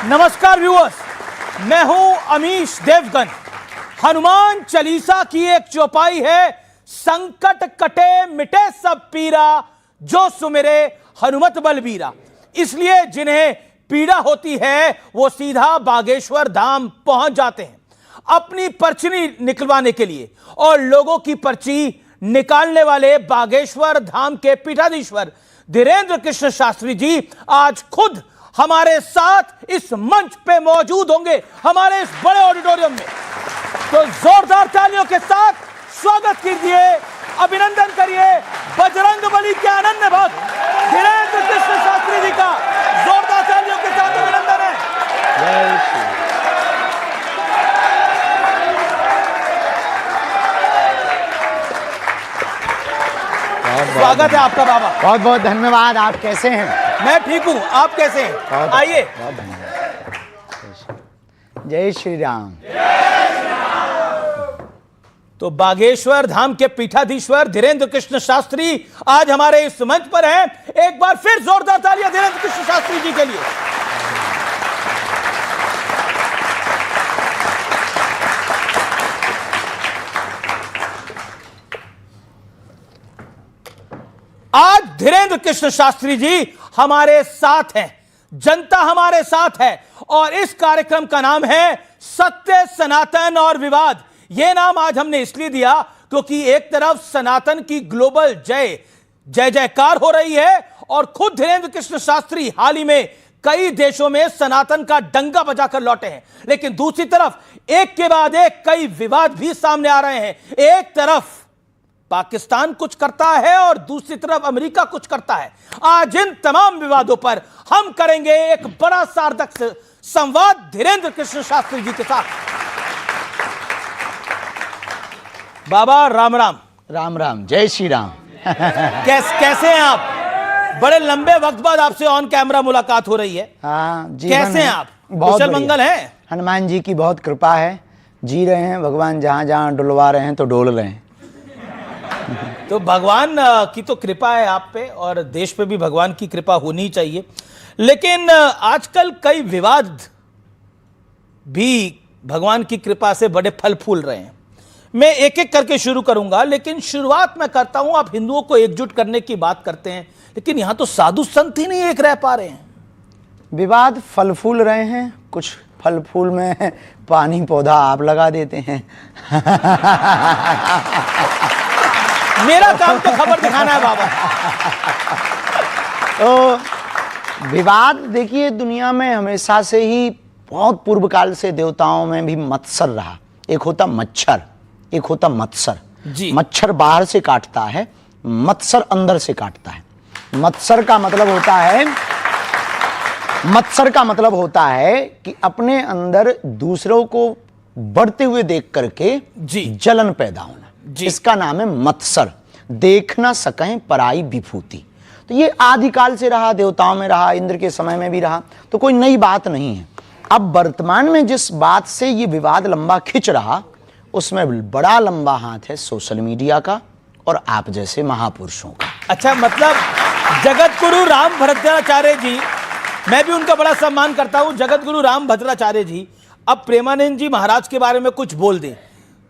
नमस्कार व्यूअर्स, मैं हूं अमीश देवगन। हनुमान चालीसा की एक चौपाई है, संकट कटे मिटे सब पीरा, जो सुमिरे हनुमत बलबीरा। इसलिए जिन्हें पीड़ा होती है वो सीधा बागेश्वर धाम पहुंच जाते हैं अपनी पर्ची निकलवाने के लिए। और लोगों की पर्ची निकालने वाले बागेश्वर धाम के पीठाधीश्वर धीरेन्द्र कृष्ण शास्त्री जी आज खुद हमारे साथ इस मंच पे मौजूद होंगे, हमारे इस बड़े ऑडिटोरियम में। तो जोरदार तालियों के साथ स्वागत कीजिए, अभिनंदन करिए बजरंगबली के अनन्य भक्त धीरेन्द्र कृष्ण शास्त्री जी का। जोरदार तालियों के साथ अभिनंदन है। स्वागत है आपका बाबा। बहुत बहुत धन्यवाद। आप कैसे हैं? मैं ठीक हूं, आप कैसे हैं? आइए। बहुत धन्यवाद। जय श्री राम। तो बागेश्वर धाम के पीठाधीश्वर धीरेन्द्र कृष्ण शास्त्री आज हमारे इस मंच पर हैं। एक बार फिर जोरदार तालियां धीरेन्द्र कृष्ण शास्त्री जी के लिए। आज धीरेन्द्र कृष्ण शास्त्री जी हमारे साथ हैं, जनता हमारे साथ है, और इस कार्यक्रम का नाम है सत्य, सनातन और विवाद। यह नाम आज हमने इसलिए दिया क्योंकि एक तरफ सनातन की ग्लोबल जय जयकार हो रही है और खुद धीरेन्द्र कृष्ण शास्त्री हाल ही में कई देशों में सनातन का डंका बजाकर लौटे हैं, लेकिन दूसरी तरफ एक के बाद एक कई विवाद भी सामने आ रहे हैं। एक तरफ पाकिस्तान कुछ करता है और दूसरी तरफ अमेरिका कुछ करता है। आज इन तमाम विवादों पर हम करेंगे एक बड़ा सार्थक संवाद धीरेन्द्र कृष्ण शास्त्री जी के साथ। बाबा राम राम। राम राम। जय श्री राम। कैसे हैं आप? बड़े लंबे वक्त बाद आपसे ऑन कैमरा मुलाकात हो रही है। हाँ, कैसे हैं आप? कुशल मंगल हैं? हनुमान जी की बहुत कृपा है, जी रहे हैं। भगवान जहां जहां डुलवा रहे हैं तो डोल रहे हैं। तो भगवान की तो कृपा है आप पे, और देश पे भी भगवान की कृपा होनी चाहिए। लेकिन आजकल कई विवाद भी भगवान की कृपा से बड़े फल फूल रहे हैं। मैं एक एक करके शुरू करूंगा, लेकिन शुरुआत मैं करता हूं। आप हिंदुओं को एकजुट करने की बात करते हैं, लेकिन यहां तो साधु संत ही नहीं एक रह पा रहे हैं। विवाद फल फूल रहे हैं, कुछ फल फूल में पानी पौधा आप लगा देते हैं। मेरा काम तो खबर दिखाना है बाबा। तो विवाद देखिए, दुनिया में हमेशा से ही बहुत पूर्व काल से देवताओं में भी मत्सर रहा। एक होता मच्छर, एक होता मत्सर जी। मच्छर बाहर से काटता है, मत्सर अंदर से काटता है। मत्सर का मतलब होता है कि अपने अंदर दूसरों को बढ़ते हुए देख करके जी जलन पैदा होना, इसका नाम है मत्सर। देख ना सकें पराई विभूति। तो ये आदिकाल से रहा, देवताओं में रहा, इंद्र के समय में भी रहा, तो कोई नई बात नहीं है। अब वर्तमान में जिस बात से ये विवाद लंबा खिंच रहा, उसमें बड़ा लंबा हाथ है सोशल मीडिया का और आप जैसे महापुरुषों का। अच्छा, मतलब जगत गुरु राम भद्राचार्य जी, मैं भी उनका बड़ा सम्मान करता हूं, जगत गुरु राम भद्राचार्य जी अब प्रेमानंद जी महाराज के बारे में कुछ बोल दें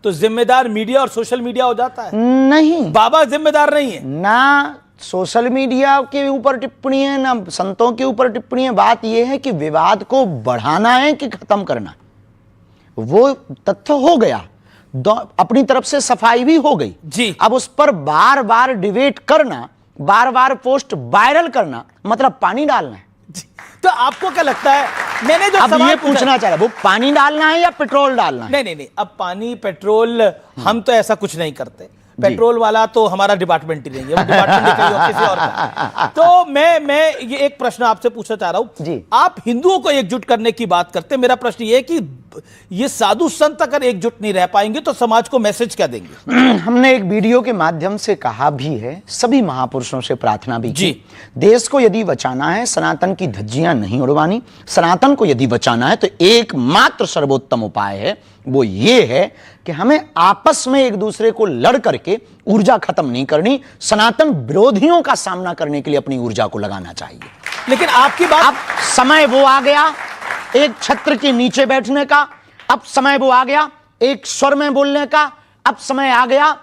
तो जिम्मेदार मीडिया और सोशल मीडिया हो जाता है? नहीं, बाबा जिम्मेदार नहीं है ना। सोशल मीडिया के ऊपर टिप्पणी है, ना संतों के ऊपर टिप्पणी है। बात यह है कि विवाद को बढ़ाना है कि खत्म करना। वो तथ्य हो गया, अपनी तरफ से सफाई भी हो गई जी। अब उस पर बार बार डिबेट करना, बार बार पोस्ट वायरल करना, मतलब पानी डालना है। तो आपको क्या लगता है, मैंने जो अब ये पूछना चाह रहा, वो पानी डालना है या पेट्रोल डालना है? नहीं, अब पानी पेट्रोल हम तो ऐसा कुछ नहीं करते। पेट्रोल वाला तो हमारा डिपार्टमेंट ही नहीं है, वो डिपार्टमेंट किसी और का। तो मैं ये एक प्रश्न आपसे पूछना चाह रहा हूं जी। आप हिंदुओं को एकजुट करने की बात करते हैं, मेरा प्रश्न ये है कि ये साधु संत अगर एकजुट नहीं रह पाएंगे तो समाज को मैसेज क्या देंगे? हमने एक वीडियो के माध्यम से कहा भी है, सभी महापुरुषों से प्रार्थना भी जी। की। देश को यदि बचाना है, सनातन की धज्जियां नहीं उड़वानी, सनातन को यदि बचाना है तो एकमात्र सर्वोत्तम उपाय है, वो ये है कि हमें आपस में एक दूसरे को लड़ करके ऊर्जा खत्म नहीं करनी, सनातन विरोधियों का सामना करने के लिए अपनी ऊर्जा को लगाना चाहिए। लेकिन आपकी बात, अब समय वो आ गया एक छत्र के नीचे बैठने का अब समय वो आ गया, एक स्वर में बोलने का अब समय आ गया,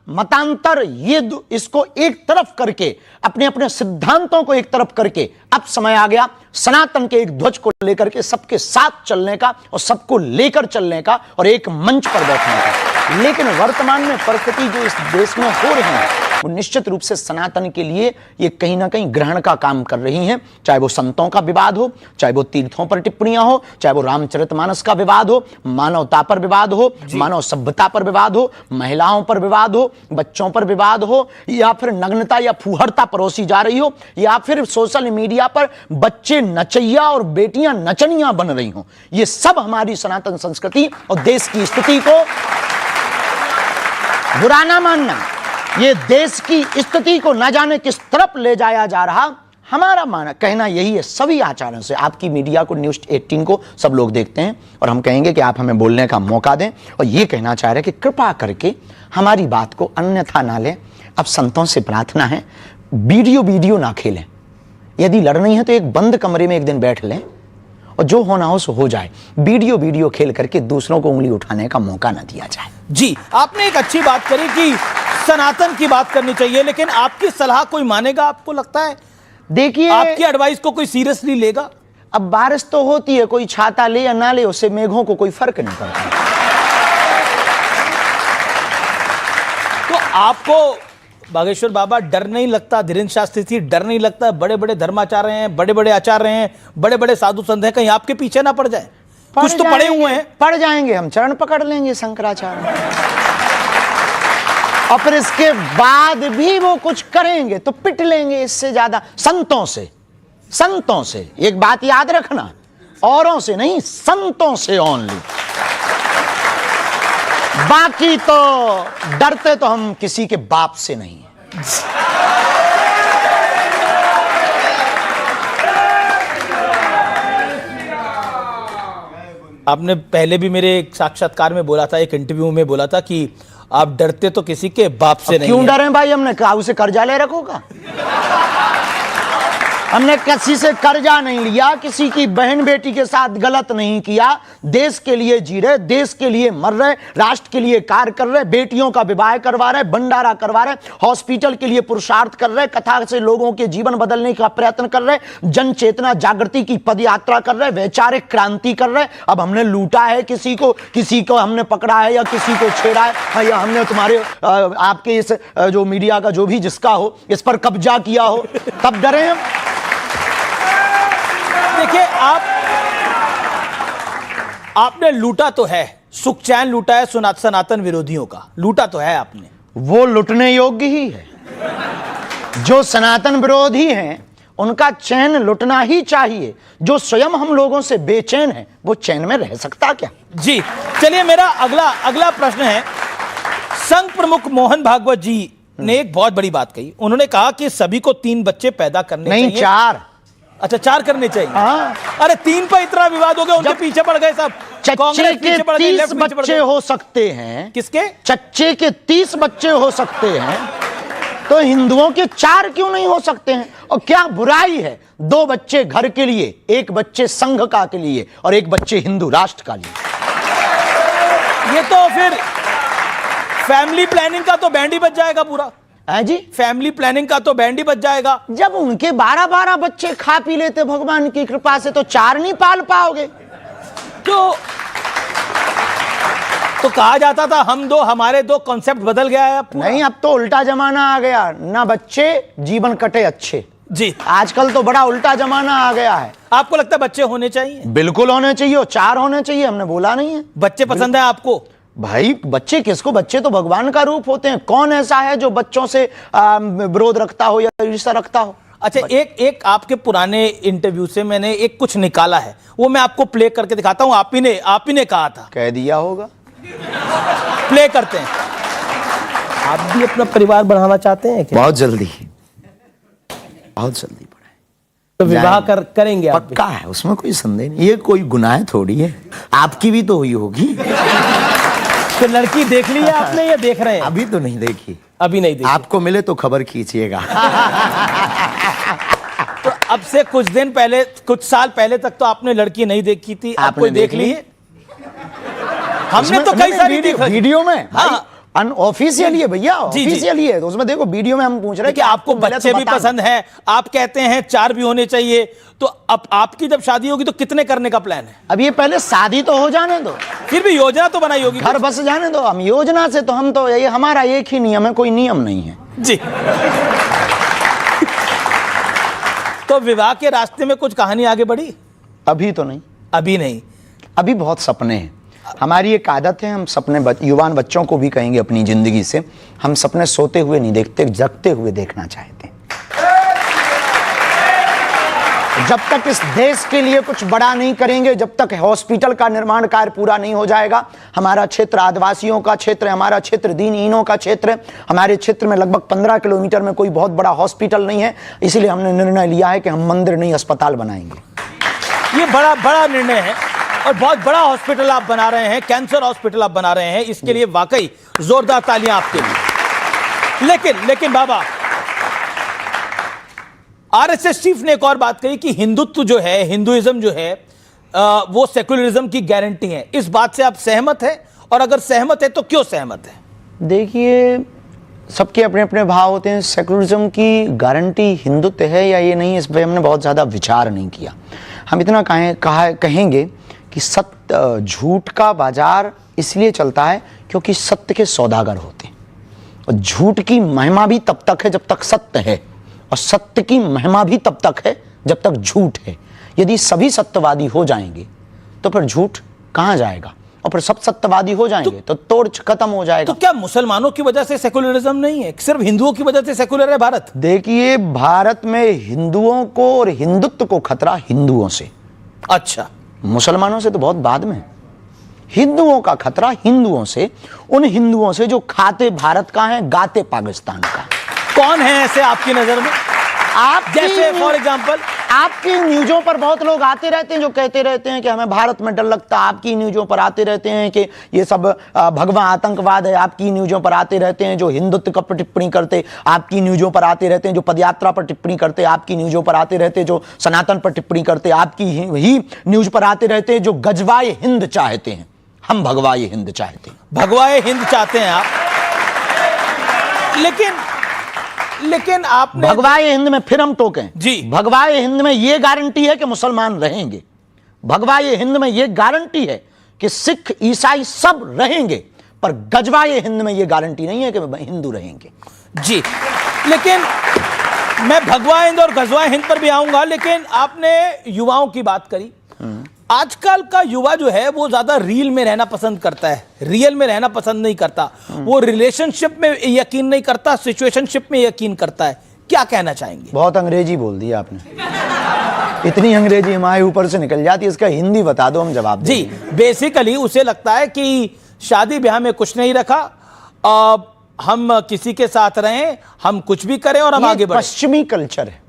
मतांतर ये इसको एक तरफ करके, अपने अपने सिद्धांतों को एक तरफ करके अब समय आ गया सनातन के एक ध्वज को लेकर के सबके साथ चलने का और सबको लेकर चलने का और एक मंच पर बैठने का। लेकिन वर्तमान में परिस्थिति जो इस देश में हो रही है वो निश्चित रूप से सनातन के लिए ये कहीं ना कहीं ग्रहण का काम कर रही हैं। चाहे वो संतों का विवाद हो, चाहे वो तीर्थों पर टिप्पणियां हो, चाहे वो रामचरितमानस का विवाद हो, मानवता पर विवाद हो, मानव सभ्यता पर विवाद हो, महिलाओं पर विवाद हो, बच्चों पर विवाद हो, या फिर नग्नता या फूहड़ता परोसी जा रही हो, या फिर सोशल मीडिया पर बच्चे नचैया और बेटियां नचनियां बन रही हो। ये सब हमारी सनातन संस्कृति और देश की स्थिति को बुरा ना मानना, ये देश की स्थिति को न जाने किस तरफ ले जाया जा रहा। हमारा माना कहना यही है सभी आचार्यों से, आपकी मीडिया को, न्यूज़ 18 को सब लोग देखते हैं और हम कहेंगे कि आप हमें बोलने का मौका दें और ये कहना चाह रहे हैं कि कृपा करके हमारी बात को अन्यथा ना लें। अब संतों से प्रार्थना है, वीडियो ना खेलें, यदि लड़नी है तो एक बंद कमरे में एक दिन बैठ लें और जो होना हो सो हो जाए। वीडियो खेल करके दूसरों को उंगली उठाने का मौका ना दिया जाए। जी, आपने एक अच्छी बात करी कि सनातन की बात करनी चाहिए, लेकिन आपकी सलाह कोई मानेगा आपको लगता है? देखिए, आपकी एडवाइस को कोई सीरियसली लेगा? अब बारिश तो होती है, कोई छाता ले या ना ले उससे मेघों को कोई फर्क नहीं पड़ता। तो आपको बागेश्वर बाबा डर नहीं लगता, धीरेन्द्र शास्त्री जी डर नहीं लगता, बड़े बड़े धर्माचार्य हैं, बड़े बड़े आचार्य हैं, बड़े बड़े साधु संत हैं, कहीं आपके पीछे ना पड़ जाए? कुछ तो पड़े हुए हैं। पड़ जाएंगे, हम चरण पकड़ लेंगे शंकराचार्य और फिर इसके बाद भी वो कुछ करेंगे तो पिट लेंगे। इससे ज्यादा संतों से एक बात याद रखना, औरों से नहीं, संतों से ओनली। बाकी तो डरते तो हम किसी के बाप से नहीं है। आपने पहले भी मेरे एक साक्षात्कार में बोला था, एक इंटरव्यू में बोला था कि आप डरते तो किसी के बाप से नहीं। क्यों डरे भाई? हमने कहा उसे कर्जा ले रखोगा? हमने किसी से कर्जा नहीं लिया, किसी की बहन बेटी के साथ गलत नहीं किया। देश के लिए जी रहे, देश के लिए मर रहे, राष्ट्र के लिए कार्य कर रहे, बेटियों का विवाह करवा रहे, भंडारा करवा रहे, हॉस्पिटल के लिए पुरुषार्थ कर रहे, कथा से लोगों के जीवन बदलने का प्रयत्न कर रहे, जन चेतना जागृति की पदयात्रा कर रहे, वैचारिक क्रांति कर रहे। अब हमने लूटा है किसी को हमने पकड़ा है या किसी को छेड़ा है या हमने तुम्हारे आपके इस जो मीडिया का जो भी जिसका हो इस पर कब्जा किया हो, तब डरे हम। देखिए, आपने लूटा तो है, सुख चैन लूटा है सनातन विरोधियों का, लूटा तो है आपने। वो लुटने योग्य ही है। जो सनातन विरोधी हैं उनका चैन लुटना ही चाहिए। जो स्वयं हम लोगों से बेचैन है वो चैन में रह सकता क्या? जी, चलिए, मेरा अगला प्रश्न है। संघ प्रमुख मोहन भागवत जी ने एक बहुत बड़ी बात कही। उन्होंने कहा कि सभी को 3 बच्चे पैदा करने चाहिए। नहीं, 4। अच्छा, 4 करने चाहिए। हाँ। अरे 3 पर इतना विवाद हो गया, उनके पीछे पड़ गए सब। चच्चे के 30 बच्चे हो सकते हैं। किसके? चच्चे के 30 बच्चे हो सकते हैं, तो हिंदुओं के 4 क्यों नहीं हो सकते हैं? और क्या बुराई है 2 बच्चे घर के लिए, 1 बच्चे संघ का के लिए और 1 बच्चे हिंदू राष्ट्र का लिए? ये तो फिर फैमिली प्लानिंग का तो बैंड ही बच जाएगा पूरा। है जी, फैमिली प्लानिंग का तो बैंड ही बच जाएगा। जब उनके 12-12 बच्चे खा पी लेते भगवान की कृपा से, तो 4 नहीं पाल पाओगे? तो कहा जाता था हमारे 2 कॉन्सेप्ट बदल गया है अब। नहीं, अब तो उल्टा जमाना आ गया, ना बच्चे जीवन कटे अच्छे। जी, आजकल तो बड़ा उल्टा जमाना आ गया है। आपको लगता है बच्चे होने चाहिए? बिल्कुल होने चाहिए, 4 होने चाहिए, हमने बोला नहीं है। बच्चे पसंद है आपको? भाई बच्चे किसको? बच्चे तो भगवान का रूप होते हैं। कौन ऐसा है जो बच्चों से विरोध रखता हो या ईर्ष्या रखता हो? अच्छा, एक आपके पुराने इंटरव्यू से मैंने एक कुछ निकाला है, वो मैं आपको प्ले करके दिखाता हूं। आप ही ने कहा था। कह दिया होगा। प्ले करते हैं। आप भी अपना परिवार बढ़ाना चाहते हैं क्या? बहुत जल्दी बढ़ाए तो विवाह करेंगे आप? पक्का है, उसमें कोई संदेह नहीं। ये कोई गुनाह थोड़ी है, आपकी भी तो हुई होगी। तो लड़की देख ली है आपने या देख रहे हैं? अभी तो नहीं देखी। अभी नहीं देखी। आपको मिले तो खबर खींचिएगा। तो अब से कुछ दिन पहले, कुछ साल पहले तक तो आपने लड़की नहीं देखी थी, आपने देख ली है? हमने तो कई सारी वीडियो में, हाँ अनऑफिशियली है भैया, ऑफिशियली है। तो उसमें देखो वीडियो में हम पूछ रहे हैं कि आपको बच्चे भी पसंद है, आप कहते हैं 4 भी होने चाहिए, तो अब आपकी जब शादी होगी तो कितने करने का प्लान है? अब ये पहले शादी तो हो जाने दो, फिर भी योजना तो बनाई होगी, घर बस जाने दो। हम योजना से तो हम तो ये हमारा एक ही नियम है, कोई नियम नहीं है जी। तो विवाह के रास्ते में कुछ कहानी आगे बढ़ी? अभी तो नहीं, अभी नहीं, अभी बहुत सपने हैं। हमारी एक आदत है, हम सपने युवान बच्चों को भी कहेंगे अपनी जिंदगी से, हम सपने सोते हुए नहीं देखते, जगते हुए देखना चाहते हैं। जब तक इस देश के लिए कुछ बड़ा नहीं करेंगे, जब तक हॉस्पिटल का निर्माण कार्य पूरा नहीं हो जाएगा, हमारा क्षेत्र आदिवासियों का क्षेत्र है, हमारा क्षेत्र दीनहीनों का क्षेत्र है, हमारे क्षेत्र में लगभग 15 किलोमीटर में कोई बहुत बड़ा हॉस्पिटल नहीं है, इसलिए हमने निर्णय लिया है कि हम मंदिर नहीं अस्पताल बनाएंगे। ये बड़ा बड़ा निर्णय है और बहुत बड़ा हॉस्पिटल आप बना रहे हैं, कैंसर हॉस्पिटल आप बना रहे हैं, इसके लिए वाकई जोरदार तालियां आपके लिए। लेकिन बाबा, आरएसएस चीफ ने एक और बात कही कि हिंदुत्व जो है, हिंदुइज्म जो है, वो सेकुलरिज्म की गारंटी है। इस बात से आप सहमत हैं? और अगर सहमत है तो क्यों सहमत है? देखिए, सबके अपने अपने भाव होते हैं। सेकुलरिज्म की गारंटी हिंदुत्व है या ये नहीं, इस पर हमने बहुत ज़्यादा विचार नहीं किया। हम इतना कहेंगे कि सत्य, झूठ का बाजार इसलिए चलता है क्योंकि सत्य के सौदागर होते हैं, और झूठ की महिमा भी तब तक है जब तक सत्य है, और सत्य की महिमा भी तब तक है जब तक झूठ है। यदि सभी सत्यवादी हो जाएंगे तो फिर झूठ कहां जाएगा, और फिर सब सत्यवादी हो जाएंगे तो तोड़ खत्म हो जाएगा। तो क्या मुसलमानों की वजह से सेकुलरिज्म नहीं है, सिर्फ हिंदुओं की वजह से सेकुलर है भारत? देखिए, भारत में हिंदुओं को और हिंदुत्व को खतरा हिंदुओं से, अच्छा, मुसलमानों से तो बहुत बाद में। हिंदुओं का खतरा हिंदुओं से, उन हिंदुओं से जो खाते भारत का है, गाते पाकिस्तान का। कौन है ऐसे आपकी नजर में? आप जैसे फॉर एग्जांपल आपकी न्यूज़ों पर बहुत लोग आते रहते हैं जो कहते रहते हैं कि हमें भारत में डर लगता है। आपकी न्यूज़ों पर आते रहते हैं कि ये सब भगवा आतंकवाद है। आपकी न्यूज़ों पर आते रहते हैं जो हिंदुत्व पर टिप्पणी करते, आपकी न्यूज़ों पर आते रहते हैं जो पदयात्रा पर टिप्पणी करते, आपकी न्यूज़ों पर आते रहते हैं जो सनातन पर टिप्पणी करते, आपकी ही न्यूज़ पर आते रहते हैं जो गजवाए हिंद चाहते हैं। हम भगवाए हिंद चाहते हैं, भगवाए हिंद चाहते हैं आप, लेकिन आपने भगवाए हिंद में फिर हम टोकें जी। भगवाए हिंद में यह गारंटी है कि मुसलमान रहेंगे, भगवाए हिंद में यह गारंटी है कि सिख ईसाई सब रहेंगे, पर गजवाए हिंद में यह गारंटी नहीं है कि हिंदू रहेंगे जी। लेकिन मैं भगवा हिंद और गजवा हिंद पर भी आऊंगा, लेकिन आपने युवाओं की बात करी। आजकल का युवा जो है वो ज्यादा रील में रहना पसंद करता है, रियल में रहना पसंद नहीं करता। वो रिलेशनशिप में यकीन नहीं करता, सिचुएशनशिप में यकीन करता है। क्या कहना चाहेंगे? बहुत अंग्रेजी बोल दिया आपने, इतनी अंग्रेजी हमारे ऊपर से निकल जाती है, इसका हिंदी बता दो, हम जवाब देंगे। जी, बेसिकली उसे लगता है कि शादी ब्याह में कुछ नहीं रखा, हम किसी के साथ रहें, हम कुछ भी करें और हम आगे बढ़ें। पश्चिमी कल्चर है,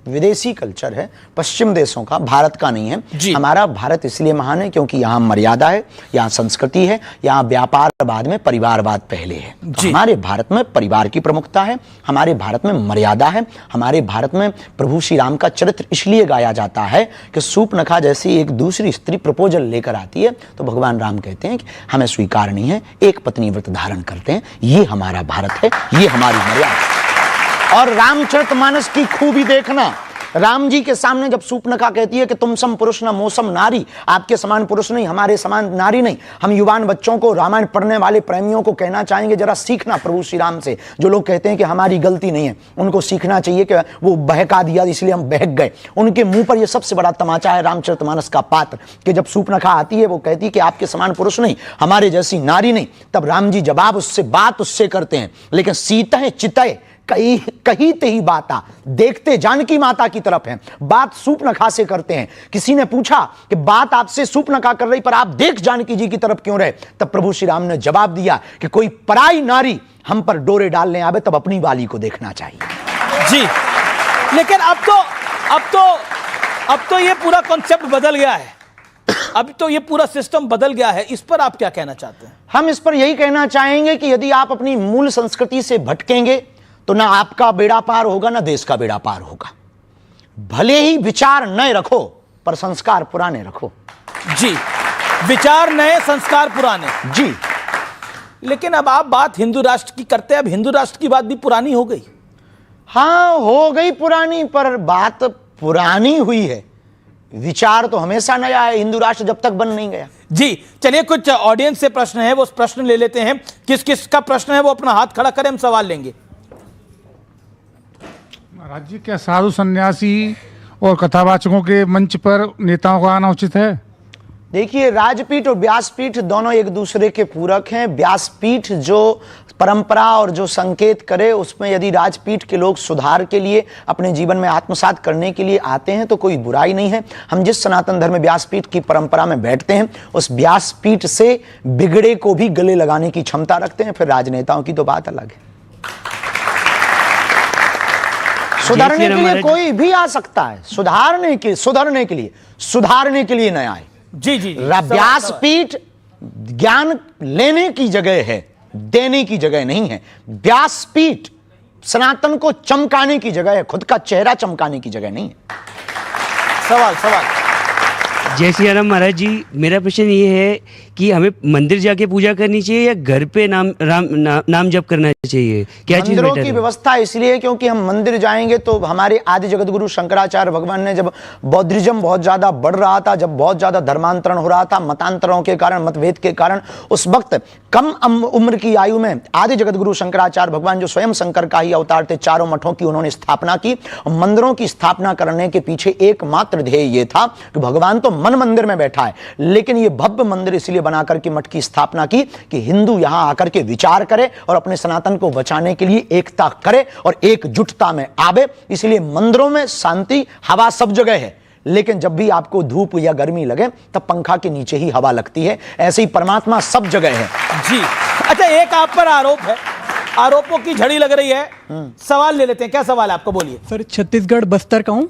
विदेशी कल्चर है, पश्चिम देशों का, भारत का नहीं है। हमारा भारत इसलिए महान है क्योंकि यहाँ मर्यादा है, यहाँ संस्कृति है, यहाँ व्यापार बाद में परिवारवाद पहले है। तो हमारे भारत में परिवार की प्रमुखता है, हमारे भारत में मर्यादा है, हमारे भारत में प्रभु श्री राम का चरित्र इसलिए गाया जाता है कि सूर्पनखा जैसी एक दूसरी स्त्री प्रपोजल लेकर आती है तो भगवान राम कहते हैं कि हमें स्वीकार नहीं है, एक पत्नी व्रत धारण करते हैं। ये हमारा भारत है, ये हमारी मर्यादा है। और रामचरितमानस की खूबी देखना, राम जी के सामने जब सूर्पनखा कहती है कि तुम सम पुरुष न मोसम नारी, आपके समान पुरुष नहीं, हमारे समान नारी नहीं। हम युवान बच्चों को, रामायण पढ़ने वाले प्रेमियों को कहना चाहेंगे, जरा सीखना प्रभु श्री राम से। जो लोग कहते हैं कि हमारी गलती नहीं है, उनको सीखना चाहिए कि वो बहका दिया इसलिए हम बहक गए। उनके मुंह पर यह सबसे बड़ा तमाचा है रामचरितमानस का पात्र कि जब सूर्पनखा आती है वो कहती है कि आपके समान पुरुष नहीं, हमारे जैसी नारी नहीं। तब राम जी जवाब उससे बात उससे करते हैं, लेकिन सीतः चितय कही ते ही बाता, देखते जानकी माता की तरफ है, बात सूर्पनखा से करते हैं। किसी ने पूछा कि बात आपसे सूर्पनखा कर रही पर आप देख जानकी जी की तरफ क्यों रहे? तब प्रभु श्री राम ने जवाब दिया कि कोई पराई नारी हम पर डोरे डालने आवे तब अपनी वाली को देखना चाहिए। जी, लेकिन अब तो ये पूरा कॉन्सेप्ट बदल गया है, अब तो ये पूरा सिस्टम बदल गया है। इस पर आप क्या कहना चाहते हैं? हम इस पर यही कहना चाहेंगे कि यदि आप अपनी मूल संस्कृति से भटकेंगे तो ना आपका बेड़ा पार होगा, ना देश का बेड़ा पार होगा। भले ही विचार नए रखो पर संस्कार पुराने रखो। जी, विचार नए, संस्कार पुराने। जी, लेकिन अब आप बात हिंदू राष्ट्र की करते हैं, अब हिंदू राष्ट्र की बात भी पुरानी हो गई। हाँ हो गई पुरानी, पर बात पुरानी हुई है, विचार तो हमेशा नया है, हिंदू राष्ट्र जब तक बन नहीं गया। जी चलिए, कुछ ऑडियंस से प्रश्न है, वो प्रश्न ले लेते हैं। किस किस का प्रश्न है वो अपना हाथ खड़ा करें, हम सवाल लेंगे। महाराज जी, क्या साधु सन्यासी और कथावाचकों के मंच पर नेताओं का आना उचित है? देखिए, राजपीठ और व्यासपीठ दोनों एक दूसरे के पूरक हैं। व्यासपीठ जो परंपरा और जो संकेत करे, उसमें यदि राजपीठ के लोग सुधार के लिए, अपने जीवन में आत्मसात करने के लिए आते हैं तो कोई बुराई नहीं है। हम जिस सनातन धर्म व्यासपीठ की परंपरा में बैठते हैं, उस व्यासपीठ से बिगड़े को भी गले लगाने की क्षमता रखते हैं। फिर राजनेताओं की तो बात अलग है। सुधारने के लिए कोई भी आ सकता है, सुधारने के लिए नया आए। जी जी, व्यासपीठ ज्ञान लेने की जगह है, देने की जगह नहीं है। व्यासपीठ सनातन को चमकाने की जगह है, खुद का चेहरा चमकाने की जगह नहीं है। सवाल। जय श्री राम महाराज जी, मेरा प्रश्न ये है कि हमें मंदिर जाके पूजा करनी चाहिए या घर पे नाम जप करना चाहिए? क्या चीज मंदिरों बेटर की है? व्यवस्था इसलिए क्योंकि हम मंदिर जाएंगे तो हमारे आदि जगत गुरु शंकराचार्य भगवान ने, जब बौद्धिज्म बहुत ज्यादा बढ़ रहा था, जब बहुत ज्यादा धर्मांतरण हो रहा था, मतांतरों के कारण, मतभेद के कारण, उस वक्त कम उम्र की आयु में आदि जगत गुरु शंकराचार्य भगवान, जो स्वयं शंकर का ही अवतार थे, चारों मठों की उन्होंने स्थापना की। मंदिरों की स्थापना करने के पीछे एकमात्र ध्येय यह था कि भगवान तो मन मंदिर में बैठा है, लेकिन यह भव्य मंदिर इसलिए बनाकर के मठ की स्थापना की कि हिंदू यहां आकर के विचार करे और अपने सनातन को बचाने के लिए एकता करे और एकजुटता में आवे। इसलिए मंदिरों में शांति, हवा सब जगह है, लेकिन जब भी आपको धूप या गर्मी लगे तब पंखा के नीचे ही हवा लगती है। ऐसे ही परमात्मा सब जगह है। जी अच्छा, एक आप पर आरोप है, आरोपों की झड़ी लग रही है। सवाल ले लेते हैं, क्या सवाल है आपको, बोलिए। सर, छत्तीसगढ़ बस्तर का हूँ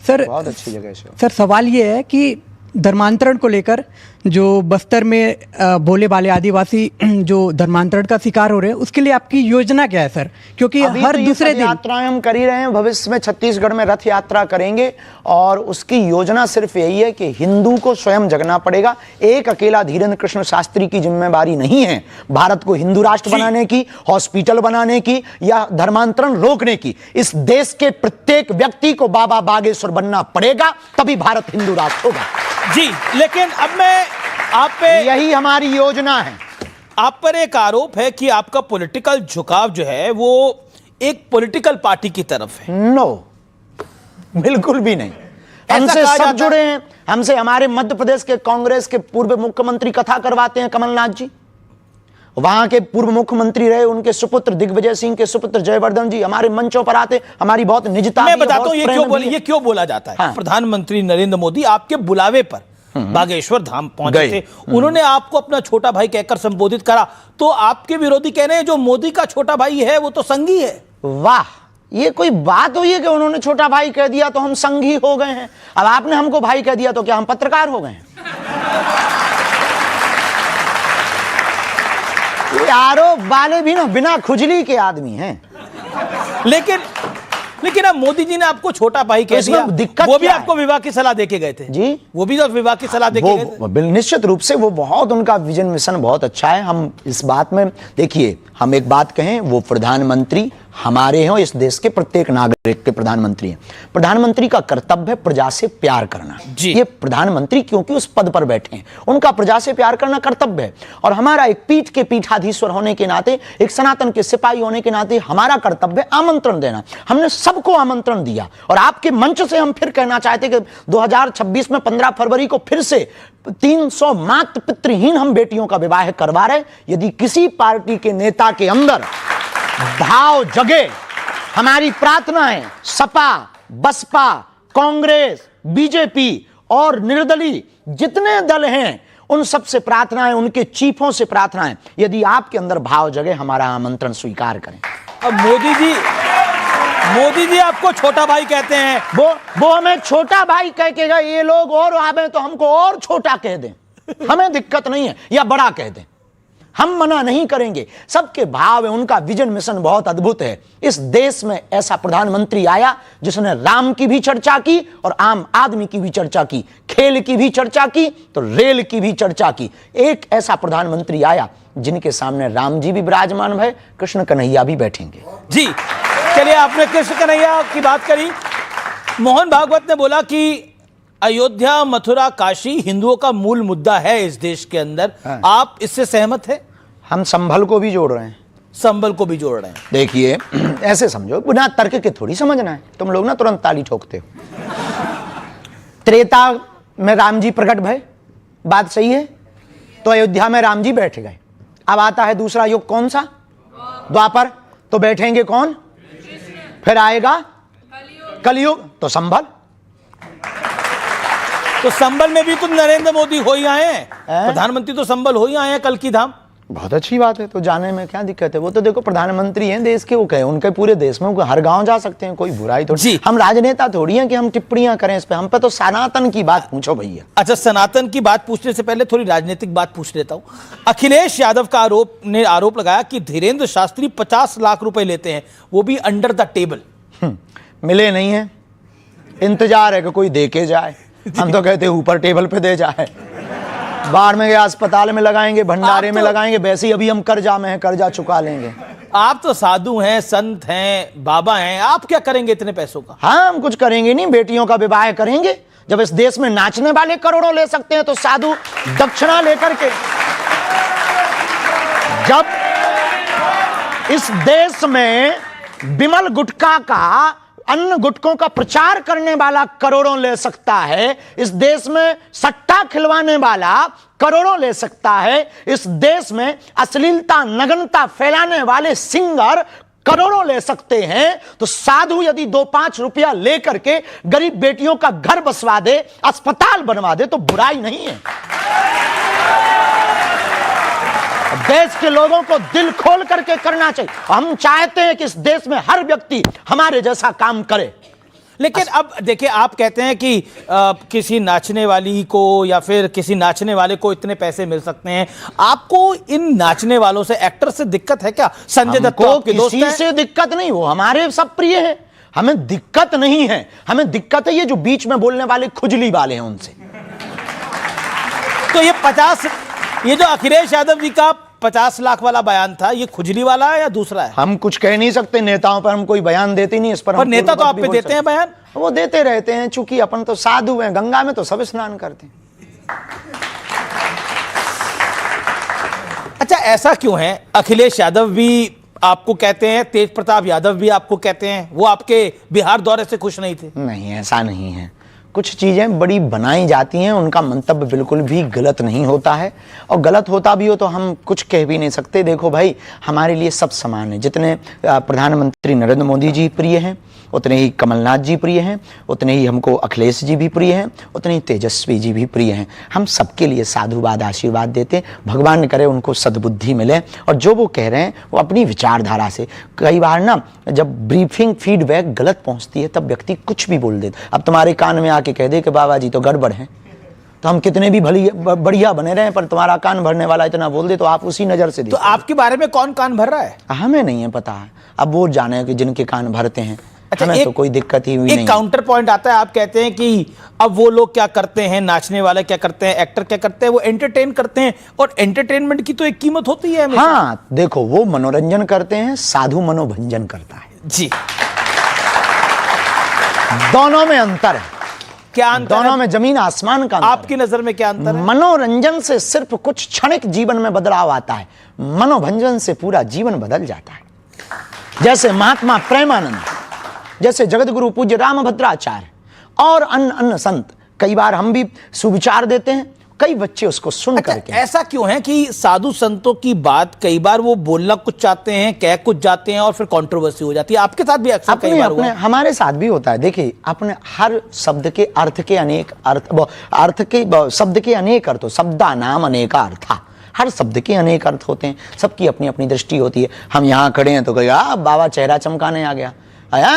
सर। बहुत अच्छी जगह है सर, सवाल ये है कि धर्मांतरण को लेकर जो बस्तर में भोले भाले आदिवासी जो धर्मांतरण का शिकार हो रहे हैं, उसके लिए आपकी योजना क्या है सर? क्योंकि हर दूसरे दिन यात्राएं हम कर ही रहे हैं, भविष्य में छत्तीसगढ़ में रथ यात्रा करेंगे और उसकी योजना सिर्फ यही है कि हिंदू को स्वयं जगना पड़ेगा। एक अकेला धीरेन्द्र कृष्ण शास्त्री की जिम्मेवारी नहीं है भारत को हिंदू राष्ट्र बनाने की, हॉस्पिटल बनाने की या धर्मांतरण रोकने की। इस देश के प्रत्येक व्यक्ति को बाबा बागेश्वर बनना पड़ेगा, तभी भारत हिंदू राष्ट्र होगा। जी, लेकिन अब मैं आप पे, यही हमारी योजना है। आप पर एक आरोप है कि आपका पॉलिटिकल झुकाव जो है वो एक पॉलिटिकल पार्टी की तरफ है। नो, बिल्कुल भी नहीं। हमसे सब जुड़े हैं। हमसे हमारे मध्य प्रदेश के कांग्रेस के पूर्व मुख्यमंत्री कथा करवाते हैं, कमलनाथ जी। वहां के पूर्व मुख्यमंत्री रहे, उनके सुपुत्र दिग्विजय सिंह के सुपुत्र जयवर्धन जी हमारे मंचों पर आते। हमारी बहुत निजता, मैं बताता हूं ये क्यों बोला जाता है। हाँ। प्रधानमंत्री नरेंद्र मोदी आपके बुलावे पर बागेश्वर धाम पहुंचे थे, उन्होंने आपको अपना छोटा भाई कहकर संबोधित करा, तो आपके विरोधी कह रहे हैं जो मोदी का छोटा भाई है वो तो संगी है। वाह, ये कोई बात हुई है कि उन्होंने छोटा भाई कह दिया तो हम संगी हो गए हैं? अब आपने हमको भाई कह दिया तो क्या हम पत्रकार हो गए हैं? ये आरोप वाले भी ना बिना खुजली के आदमी हैं। लेकिन अब मोदी जी ने आपको छोटा भाई कह दिया, दिक्कत वो भी आपको विवाह की सलाह देके गए थे। जी, वो भी तो विवाह की सलाह देके गए थे। निश्चित रूप से वो बहुत, उनका विजन मिशन बहुत अच्छा है। हम इस बात में, देखिए, हम एक बात कहें, वो प्रधानमंत्री हमारे हैं, इस देश के प्रत्येक नागरिक के प्रधानमंत्री हैं। प्रधानमंत्री का कर्तव्य है प्रजा से प्यार करना। ये प्रधानमंत्री क्योंकि उस पद पर बैठे हैं, उनका प्रजा से प्यार करना कर्तव्य है। और हमारा एक पीठ के पीठाधीश्वर होने के नाते, एक सनातन के सिपाही होने के नाते हमारा कर्तव्य आमंत्रण देना। हमने सबको आमंत्रण दिया और आपके मंच से हम फिर कहना चाहते कि 2026 में 15 फरवरी को फिर से 300 मातृ पितृहीन हम बेटियों का विवाह करवा रहे। यदि किसी पार्टी के नेता के अंदर भाव जगे, हमारी प्रार्थना है सपा, बसपा, कांग्रेस, बीजेपी और निर्दलीय जितने दल हैं, उन सब से प्रार्थना है, उनके चीफों से प्रार्थना है, यदि आपके अंदर भाव जगे, हमारा आमंत्रण स्वीकार करें। अब मोदी जी आपको छोटा भाई कहते हैं, वो हमें छोटा भाई कह के गए। ये लोग और आवे तो हमको और छोटा कह दें, हमें दिक्कत नहीं है, या बड़ा कह दें। हम मना नहीं करेंगे। सबके भाव है, उनका विजन मिशन बहुत अद्भुत है। इस देश में ऐसा प्रधानमंत्री आया जिसने राम की भी चर्चा की और आम आदमी की भी चर्चा की, खेल की भी चर्चा की तो रेल की भी चर्चा की। एक ऐसा प्रधानमंत्री आया जिनके सामने राम जी भी विराजमान है, कृष्ण कन्हैया भी बैठेंगे। जी चलिए, आपने कृष्ण कन्हैया की बात करी। मोहन भागवत ने बोला कि अयोध्या, मथुरा, काशी हिंदुओं का मूल मुद्दा है इस देश के अंदर। आप इससे सहमत हैं? हम संभल को भी जोड़ रहे हैं, संभल को भी जोड़ रहे हैं। देखिए ऐसे समझो, बिना तर्क के थोड़ी समझना है। तुम लोग ना तुरंत ताली ठोकते हो। त्रेता में राम जी प्रकट भय, बात सही है, तो अयोध्या में राम जी बैठ गए। अब आता है दूसरा युग, कौन सा? द्वापर, तो बैठेंगे कौन? फिर आएगा कलयुग, तो संभल। तो संभल में भी तो नरेंद्र मोदी हो ही आए हैं, प्रधानमंत्री तो संभल हो ही आए हैं, कल की धाम। बहुत अच्छी बात है, तो जाने में क्या दिक्कत है? वो तो देखो प्रधानमंत्री हैं देश के, वो कहे उनके पूरे देश में, वो हर गांव जा सकते हैं, कोई बुराई तो जी। हम राजनेता थोड़ी हैं कि हम टिप्पणियां करें इस पे। हम पे तो सनातन की बात पूछो भैया। अच्छा, सनातन की बात पूछने से पहले थोड़ी राजनीतिक बात पूछ लेता हूं। अखिलेश यादव का आरोप लगाया कि धीरेन्द्र शास्त्री 50 लाख रुपए लेते हैं, वो भी अंडर द टेबल। मिले नहीं है, इंतजार है कि कोई दे के जाए। हम तो कहते ऊपर टेबल पे दे जाए, बाढ़ में गए अस्पताल में लगाएंगे, भंडारे में लगाएंगे। वैसे ही अभी हम कर्जा में हैं, कर्जा चुका लेंगे। आप तो साधु हैं, संत हैं, बाबा हैं, आप क्या करेंगे इतने पैसों का? हाँ, हम कुछ करेंगे नहीं, बेटियों का विवाह करेंगे। जब इस देश में नाचने वाले करोड़ों ले सकते हैं तो साधु दक्षिणा लेकर के। जब इस देश में विमल गुटखा का, अन्य गुटकों का प्रचार करने वाला करोड़ों ले सकता है, इस देश में सट्टा खिलवाने वाला करोड़ों ले सकता है, इस देश में अश्लीलता, नग्नता फैलाने वाले सिंगर करोड़ों ले सकते हैं, तो साधु यदि 2-5 रुपया लेकर के गरीब बेटियों का घर बसवा दे, अस्पताल बनवा दे, तो बुराई नहीं है। देश के लोगों को दिल खोल करके करना चाहिए। हम चाहते हैं कि इस देश में हर व्यक्ति हमारे जैसा काम करे। लेकिन अब देखिए, आप कहते हैं कि किसी नाचने वाली को या फिर किसी नाचने वाले को इतने पैसे मिल सकते हैं। आपको इन नाचने वालों से, एक्टर से दिक्कत है क्या? संजय दत्त तो आपके दोस्त हैं। किसी से दिक्कत नहीं, वो हमारे सब प्रिय है, हमें दिक्कत नहीं है। हमें दिक्कत है ये जो बीच में बोलने वाले खुजली वाले हैं, उनसे। तो ये जो अखिलेश यादव जी का 50 लाख वाला बयान था, ये खुजली वाला है या दूसरा है? हम कुछ कह नहीं सकते, नेताओं पर हम कोई बयान देते नहीं। इस पर नेता तो आप पे देते हैं बयान, वो देते रहते हैं, चूंकि अपन तो साधु हैं, गंगा में तो सब स्नान करते हैं। अच्छा, ऐसा क्यों है? अखिलेश यादव भी आपको कहते हैं, तेज प्रताप यादव भी आपको कहते हैं, वो आपके बिहार दौरे से खुश नहीं थे। नहीं, ऐसा नहीं है। कुछ चीज़ें बड़ी बनाई जाती हैं, उनका मंतव्य बिल्कुल भी गलत नहीं होता है, और गलत होता भी हो तो हम कुछ कह भी नहीं सकते। देखो भाई, हमारे लिए सब समान है। जितने प्रधानमंत्री नरेंद्र मोदी जी प्रिय हैं, उतने ही कमलनाथ जी प्रिय हैं, उतने ही हमको अखिलेश जी भी प्रिय हैं, उतने ही तेजस्वी जी भी प्रिय हैं। हम सबके लिए साधुवाद आशीर्वाद देते हैं। भगवान करे उनको सद्बुद्धि मिले, और जो वो कह रहे हैं वो अपनी विचारधारा से। कई बार ना जब ब्रीफिंग फीडबैक गलत पहुंचती है तब व्यक्ति कुछ भी बोल देता। अब तुम्हारे कान में आके कह दे कि बाबा जी तो गड़बड़ है, तो हम कितने भी बढ़िया बने रहे, पर तुम्हारा कान भरने वाला इतना बोल दे तो आप उसी नजर से तो आपके बारे में कौन कान भर रहा है? हमें नहीं है पता है, अब वो जाने कि जिनके कान भरते हैं। अच्छा, हमें तो कोई दिक्कत ही हुई नहीं। एक काउंटर पॉइंट आता है, आप कहते हैं कि अब वो लोग क्या करते हैं, नाचने वाले क्या करते हैं, एक्टर क्या करते हैं, वो एंटरटेन करते हैं, और एंटरटेनमेंट की तो एक कीमत होती है। हाँ, देखो, वो मनोरंजन करते हैं, साधु मनोभंजन करता है। जी, दोनों में अंतर है। क्या अंतर? दोनों में जमीन आसमान का अंतर। आपकी नजर में क्या अंतर है? मनोरंजन से सिर्फ कुछ क्षणिक जीवन में बदलाव आता है, मनोभंजन से पूरा जीवन बदल जाता है। जैसे महात्मा प्रेमानंद, जैसे जगतगुरु पूज्य रामभद्राचार्य और अन्य संत, कई बार हम भी सुविचार देते हैं, कई बच्चे उसको सुन करके। ऐसा क्यों है कि साधु संतों की बात कई बार वो बोलना कुछ चाहते हैं, कह कुछ जाते हैं, और फिर कंट्रोवर्सी हो जाती है? आपके साथ भी अक्सर कई बार हुआ है। हमारे साथ भी होता है। देखिए, अपने हर शब्द के अर्थ के अनेक शब्द के अनेक अर्थ, शब्दा नाम अनेका अर्था, हर शब्द के अनेक अर्थ होते हैं, सबकी अपनी अपनी दृष्टि होती है। हम यहाँ खड़े हैं तो कहेगा बाबा चेहरा चमकाने आ गया,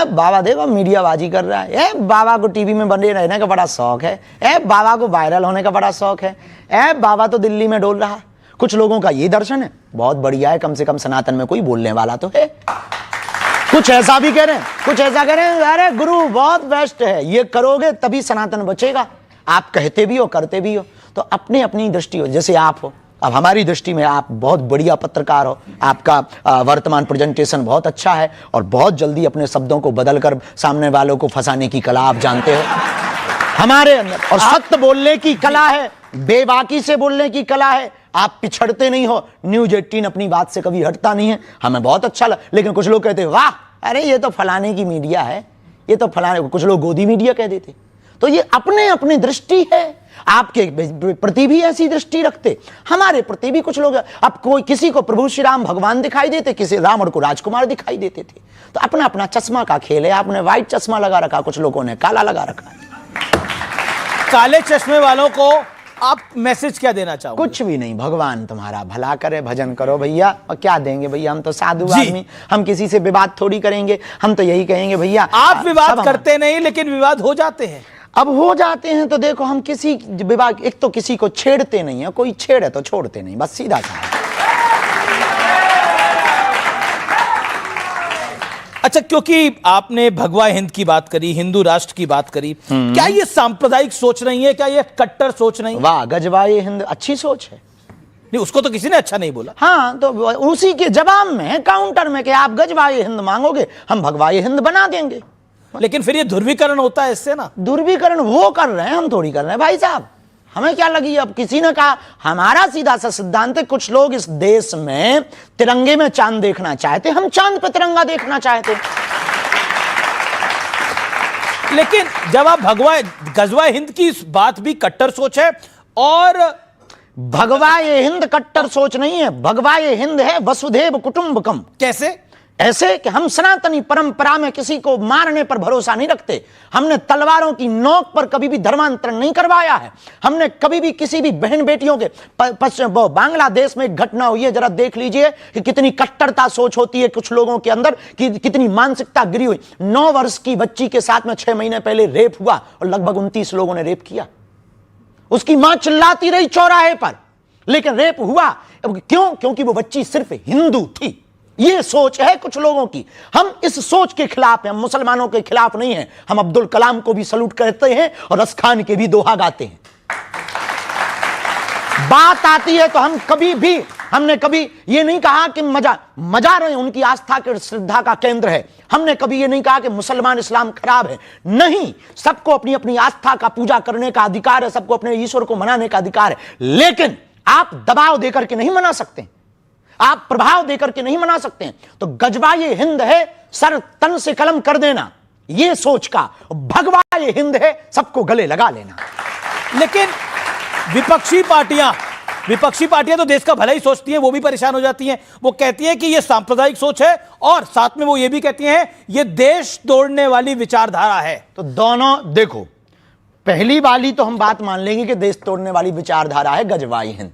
बाबा देखो मीडियाबाजी कर रहा है, बाबा को टीवी में बने रहने का बड़ा शौक है, बाबा को वायरल होने का बड़ा शौक है, बाबा तो दिल्ली में डोल रहा। कुछ लोगों का ये दर्शन है, बहुत बढ़िया है, कम से कम सनातन में कोई बोलने वाला तो है। कुछ ऐसा भी कह रहे हैं, कुछ ऐसा कह रहे हैं, अरे गुरु बहुत बेस्ट है, ये करोगे तभी सनातन बचेगा। आप कहते भी हो करते भी हो, तो अपनी अपनी दृष्टि हो। जैसे आप हो, अब हमारी दृष्टि में आप बहुत बढ़िया पत्रकार हो, आपका वर्तमान प्रेजेंटेशन बहुत अच्छा है और बहुत जल्दी अपने शब्दों को बदलकर सामने वालों को फंसाने की कला आप जानते हो हमारे अंदर, और सत्य बोलने की कला है, बेबाकी से बोलने की कला है। आप पिछड़ते नहीं हो, न्यूज 18 अपनी बात से कभी हटता नहीं है, हमें बहुत अच्छा लगा। लेकिन कुछ लोग कहते हैं वाह, अरे ये तो फलाने की मीडिया है, ये तो फलाने, कुछ लोग गोदी मीडिया कह देते। तो ये अपने अपनी दृष्टि है, आपके प्रति भी ऐसी दृष्टि रखते, हमारे प्रति भी कुछ लोग। अब कोई किसी को प्रभु श्री राम भगवान दिखाई देते, किसी रावण को राजकुमार दिखाई देते थे। तो अपना अपना चश्मा का खेल है, आपने व्हाइट चश्मा लगा रखा, कुछ लोगों ने काला लगा रखा। काले चश्मे वालों को आप मैसेज क्या देना चाहोगे? कुछ भी नहीं, भगवान तुम्हारा भला करे, भजन करो भैया। और क्या देंगे भैया, हम तो साधु आदमी, हम किसी से विवाद थोड़ी करेंगे, हम तो यही कहेंगे भैया। आप विवाद करते नहीं, लेकिन विवाद हो जाते हैं। अब हो जाते हैं तो देखो, हम किसी विवाद, एक तो किसी को छेड़ते नहीं है, कोई छेड़े तो छोड़ते नहीं, बस सीधा सा। अच्छा, क्योंकि आपने भगवा हिंद की बात करी, हिंदू राष्ट्र की बात करी, क्या ये सांप्रदायिक सोच नहीं है? क्या ये कट्टर सोच नहीं? वाह, गजवाए हिंद अच्छी सोच है। नहीं, उसको तो किसी ने अच्छा नहीं बोला। हाँ, तो उसी के जवाब में, काउंटर में, कि आप गजवाए हिंद मांगोगे, हम भगवाए हिंद बना देंगे। लेकिन फिर ये ध्रुवीकरण होता है इससे ना। ध्रुवीकरण वो कर रहे हैं, हम थोड़ी कर रहे हैं भाई साहब, हमें क्या लगी। अब किसी ने कहा, हमारा सीधा सा सिद्धांत है, कुछ लोग इस देश में तिरंगे में चांद देखना चाहते, हम चांद पे तिरंगा देखना चाहते। लेकिन जब आप गजवा हिंद की इस बात भी कट्टर सोच है, और भगवा ये हिंद कट्टर सोच नहीं है, भगवा ये हिंद है वसुधैव कुटुंबकम। कैसे? ऐसे कि हम सनातनी परंपरा में किसी को मारने पर भरोसा नहीं रखते, हमने तलवारों की नोक पर कभी भी धर्मांतरण नहीं करवाया है, हमने कभी भी किसी भी बहन बेटियों के बांग्लादेश में एक घटना हुई है, जरा देख लीजिए कि कितनी कट्टरता सोच होती है कुछ लोगों के अंदर, कि कितनी मानसिकता गिरी हुई। 9 वर्ष की बच्ची के साथ में 6 महीने पहले रेप हुआ और लगभग 29 लोगों ने रेप किया। उसकी मां चिल्लाती रही चौराहे पर, लेकिन रेप हुआ। क्यों? क्योंकि वो बच्ची सिर्फ हिंदू थी। ये सोच है कुछ लोगों की, हम इस सोच के खिलाफ हैं, हम मुसलमानों के खिलाफ नहीं हैं। हम अब्दुल कलाम को भी सलूट करते हैं और रस खान के भी दोहा गाते हैं। बात आती है तो हम हमने कभी ये नहीं कहा कि मजा रहे, उनकी आस्था के श्रद्धा का केंद्र है। हमने कभी ये नहीं कहा कि मुसलमान इस्लाम खराब है, नहीं। सबको अपनी अपनी आस्था का पूजा करने का अधिकार है, सबको अपने ईश्वर को मनाने का अधिकार है, लेकिन आप दबाव देकर के नहीं मना सकते, आप प्रभाव देकर के नहीं मना सकते हैं। तो गजवा ये हिंद है, सर तन से कलम कर देना, ये सोच का। भगवा ये हिंद है, सबको गले लगा लेना। लेकिन विपक्षी पार्टियां तो देश का भला ही सोचती हैं, वो भी परेशान हो जाती हैं। वो कहती हैं कि ये सांप्रदायिक सोच है, और साथ में वो ये भी कहती हैं ये देश तोड़ने वाली विचारधारा है। तो दोनों देखो, पहली वाली तो हम बात मान लेंगे कि देश तोड़ने वाली विचारधारा है गजवा ये हिंद,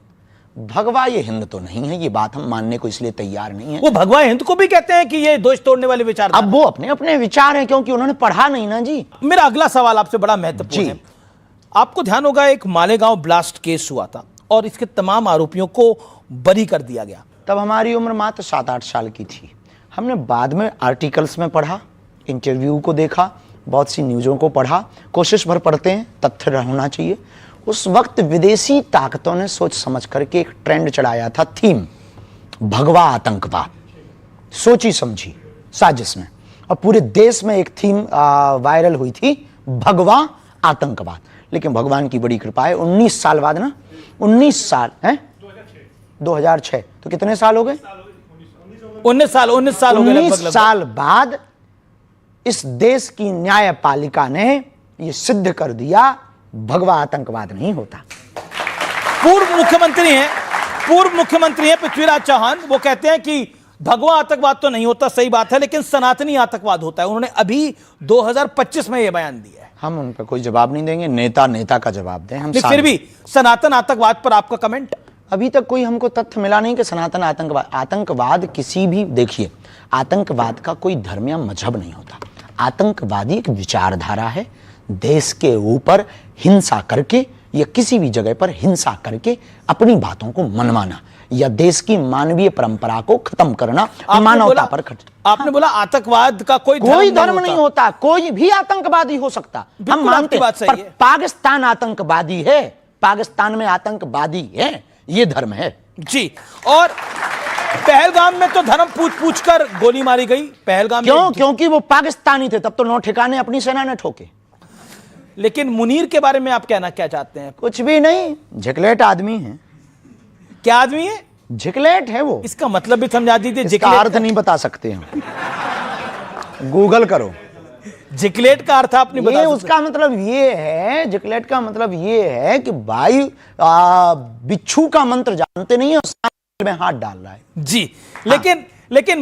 भगवा ये हिंद तो नहीं है। ये बात हम मानने को इसलिए तैयार नहीं है। वो भगवा हिंद को भी कहते हैं कि ये देश तोड़ने वाले विचार। अब वो अपने अपने विचार हैं, क्योंकि उन्होंने पढ़ा नहीं ना जी। मेरा अगला सवाल आपसे बड़ा महत्वपूर्ण है। आपको ध्यान होगा, एक मालेगांव ब्लास्ट केस हुआ था और इसके तमाम आरोपियों को बरी कर दिया गया। तब हमारी उम्र मात्र 7-8 साल की थी। हमने बाद में आर्टिकल्स में पढ़ा, इंटरव्यू को देखा, बहुत सी न्यूज़ों को पढ़ा, कोशिश भर पढ़ते हैं, तथ्य होना चाहिए। उस वक्त विदेशी ताकतों ने सोच समझ करके एक ट्रेंड चलाया था, थीम भगवा आतंकवाद, सोची समझी साजिश में, और पूरे देश में एक थीम वायरल हुई थी, भगवा आतंकवाद। लेकिन भगवान की बड़ी कृपा है, 19 साल बाद ना, 19 साल है, 2006, तो कितने साल हो गए? 19 साल हो गए। 19 साल बाद इस देश की न्यायपालिका ने यह सिद्ध कर दिया, भगवा आतंकवाद नहीं होता। पूर्व मुख्यमंत्री हैं पृथ्वीराज चौहान, वो कहते हैं कि भगवा आतंकवाद तो नहीं होता, सही बात है, लेकिन सनातनी आतंकवाद होता है। उन्होंने अभी 2025 में यह बयान दिया है। हम उन पर कोई जवाब नहीं देंगे, नेता का जवाब दें हम। फिर भी सनातन आतंकवाद पर आपका कमेंट? अभी तक कोई हमको तथ्य मिला नहीं कि सनातन आतंकवाद किसी भी, देखिए, आतंकवाद का कोई धर्म या मजहब नहीं होता। आतंकवादी एक विचारधारा है, देश के ऊपर हिंसा करके या किसी भी जगह पर हिंसा करके अपनी बातों को मनवाना। या देश की मानवीय परंपरा को खत्म करना, मानवता पर आपने बोला आतंकवाद का कोई धर्म नहीं होता, कोई भी आतंकवादी हो सकता, हम मानते हैं, पर पाकिस्तान आतंकवादी है, पाकिस्तान में आतंकवादी है, ये धर्म है जी। और पहलगाम में तो धर्म पूछ कर गोली मारी गई पहलगाम क्यों? क्योंकि वो पाकिस्तानी थे, तब तो 9 ठिकाने अपनी सेना ने ठोके। लेकिन मुनीर के बारे में आप कहना क्या चाहते हैं? कुछ भी नहीं, झिकलेट आदमी है। क्या आदमी है? झिकलेट है वो। इसका मतलब भी समझा दीजिए। इसका अर्थ नहीं बता सकते हम, गूगल करो। झिकलेट का अर्थ आपने बता सकते? उसका मतलब ये है, झिकलेट का मतलब ये है कि भाई बिच्छू का मंत्र जानते नहीं है, में हाथ डाल रहा है जी। लेकिन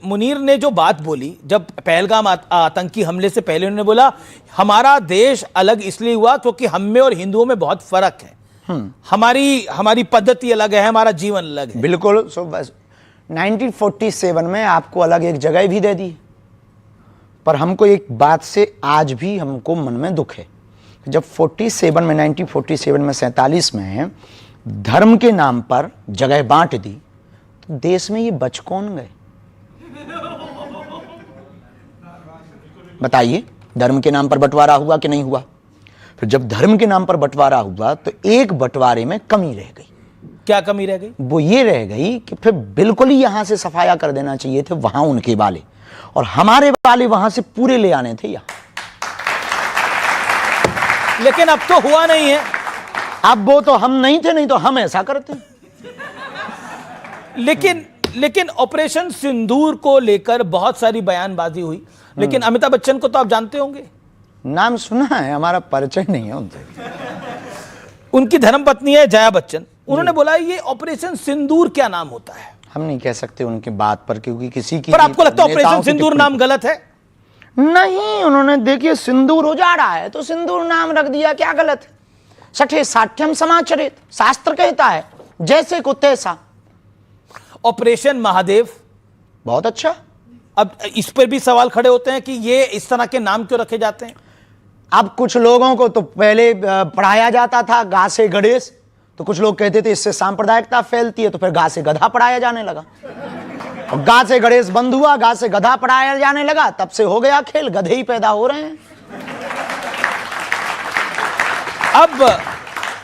मुनीर ने जो बात बोली, जब पहलगाम आतंकी हमले से पहले उन्होंने बोला हमारा देश अलग इसलिए हुआ क्योंकि हम में और हिंदुओं में बहुत फर्क है, हमारी पद्धति अलग है, हमारा जीवन अलग है। बिल्कुल। बस 1947 में आपको अलग एक जगह भी दे दी, पर हमको एक बात से आज भी हमको मन में दुख है। जब 1947 में 47 में धर्म के नाम पर जगह बांट दी, तो देश में ये बच कौन गए? बताइए, धर्म के नाम पर बंटवारा हुआ कि नहीं हुआ? फिर जब धर्म के नाम पर बंटवारा हुआ तो एक बंटवारे में कमी रह गई। क्या कमी रह गई? वो ये रह गई कि फिर बिल्कुल ही यहां से सफाया कर देना चाहिए थे वहां उनके वाले, और हमारे वाले वहां से पूरे ले आने थे यहां। लेकिन अब तो हुआ नहीं है। अब वो तो हम नहीं थे, नहीं तो हम ऐसा करते। लेकिन ऑपरेशन सिंदूर को लेकर बहुत सारी बयानबाजी हुई, लेकिन अमिताभ बच्चन को तो आप जानते होंगे। नाम सुना है, हमारा परिचय नहीं है उनसे। उनकी धर्मपत्नी है जया बच्चन, उन्होंने बोला ये ऑपरेशन सिंदूर क्या नाम होता है? हम नहीं कह सकते उनकी बात पर, क्योंकि किसी की। पर आपको लगता है ऑपरेशन सिंदूर नाम गलत है? नहीं, उन्होंने देखिए सिंदूर उजाड़ा है तो सिंदूर नाम रख दिया, क्या गलत है? सठे साठ्यम समाचरित, शास्त्र कहता है जैसे को तैसा। ऑपरेशन महादेव बहुत अच्छा। अब इस पर भी सवाल खड़े होते हैं कि ये इस तरह के नाम क्यों रखे जाते हैं? अब कुछ लोगों को तो पहले पढ़ाया जाता था गा से गणेश, तो कुछ लोग कहते थे इससे सांप्रदायिकता फैलती है, तो फिर गा से गधा पढ़ाया जाने लगा। और गा से गणेश बंद हुआ, गा से गधा पढ़ाया जाने लगा, तब से हो गया खेल, गधे ही पैदा हो रहे हैं।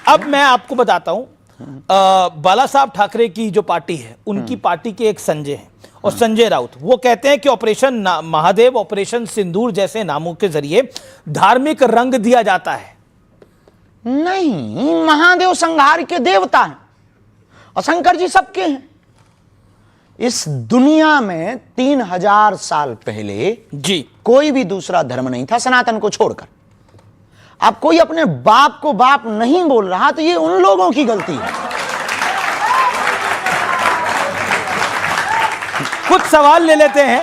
अब मैं आपको बताता हूं, बाला साहब ठाकरे की जो पार्टी है, उनकी पार्टी के एक संजय हैं और संजय राउत, वो कहते हैं कि ऑपरेशन महादेव, ऑपरेशन सिंदूर जैसे नामों के जरिए धार्मिक रंग दिया जाता है। नहीं, महादेव संहार के देवता हैं और शंकर जी सबके हैं। इस दुनिया में 3000 साल पहले जी कोई भी दूसरा धर्म नहीं था सनातन को छोड़कर। अब कोई अपने बाप को बाप नहीं बोल रहा तो ये उन लोगों की गलती है। कुछ सवाल ले लेते हैं।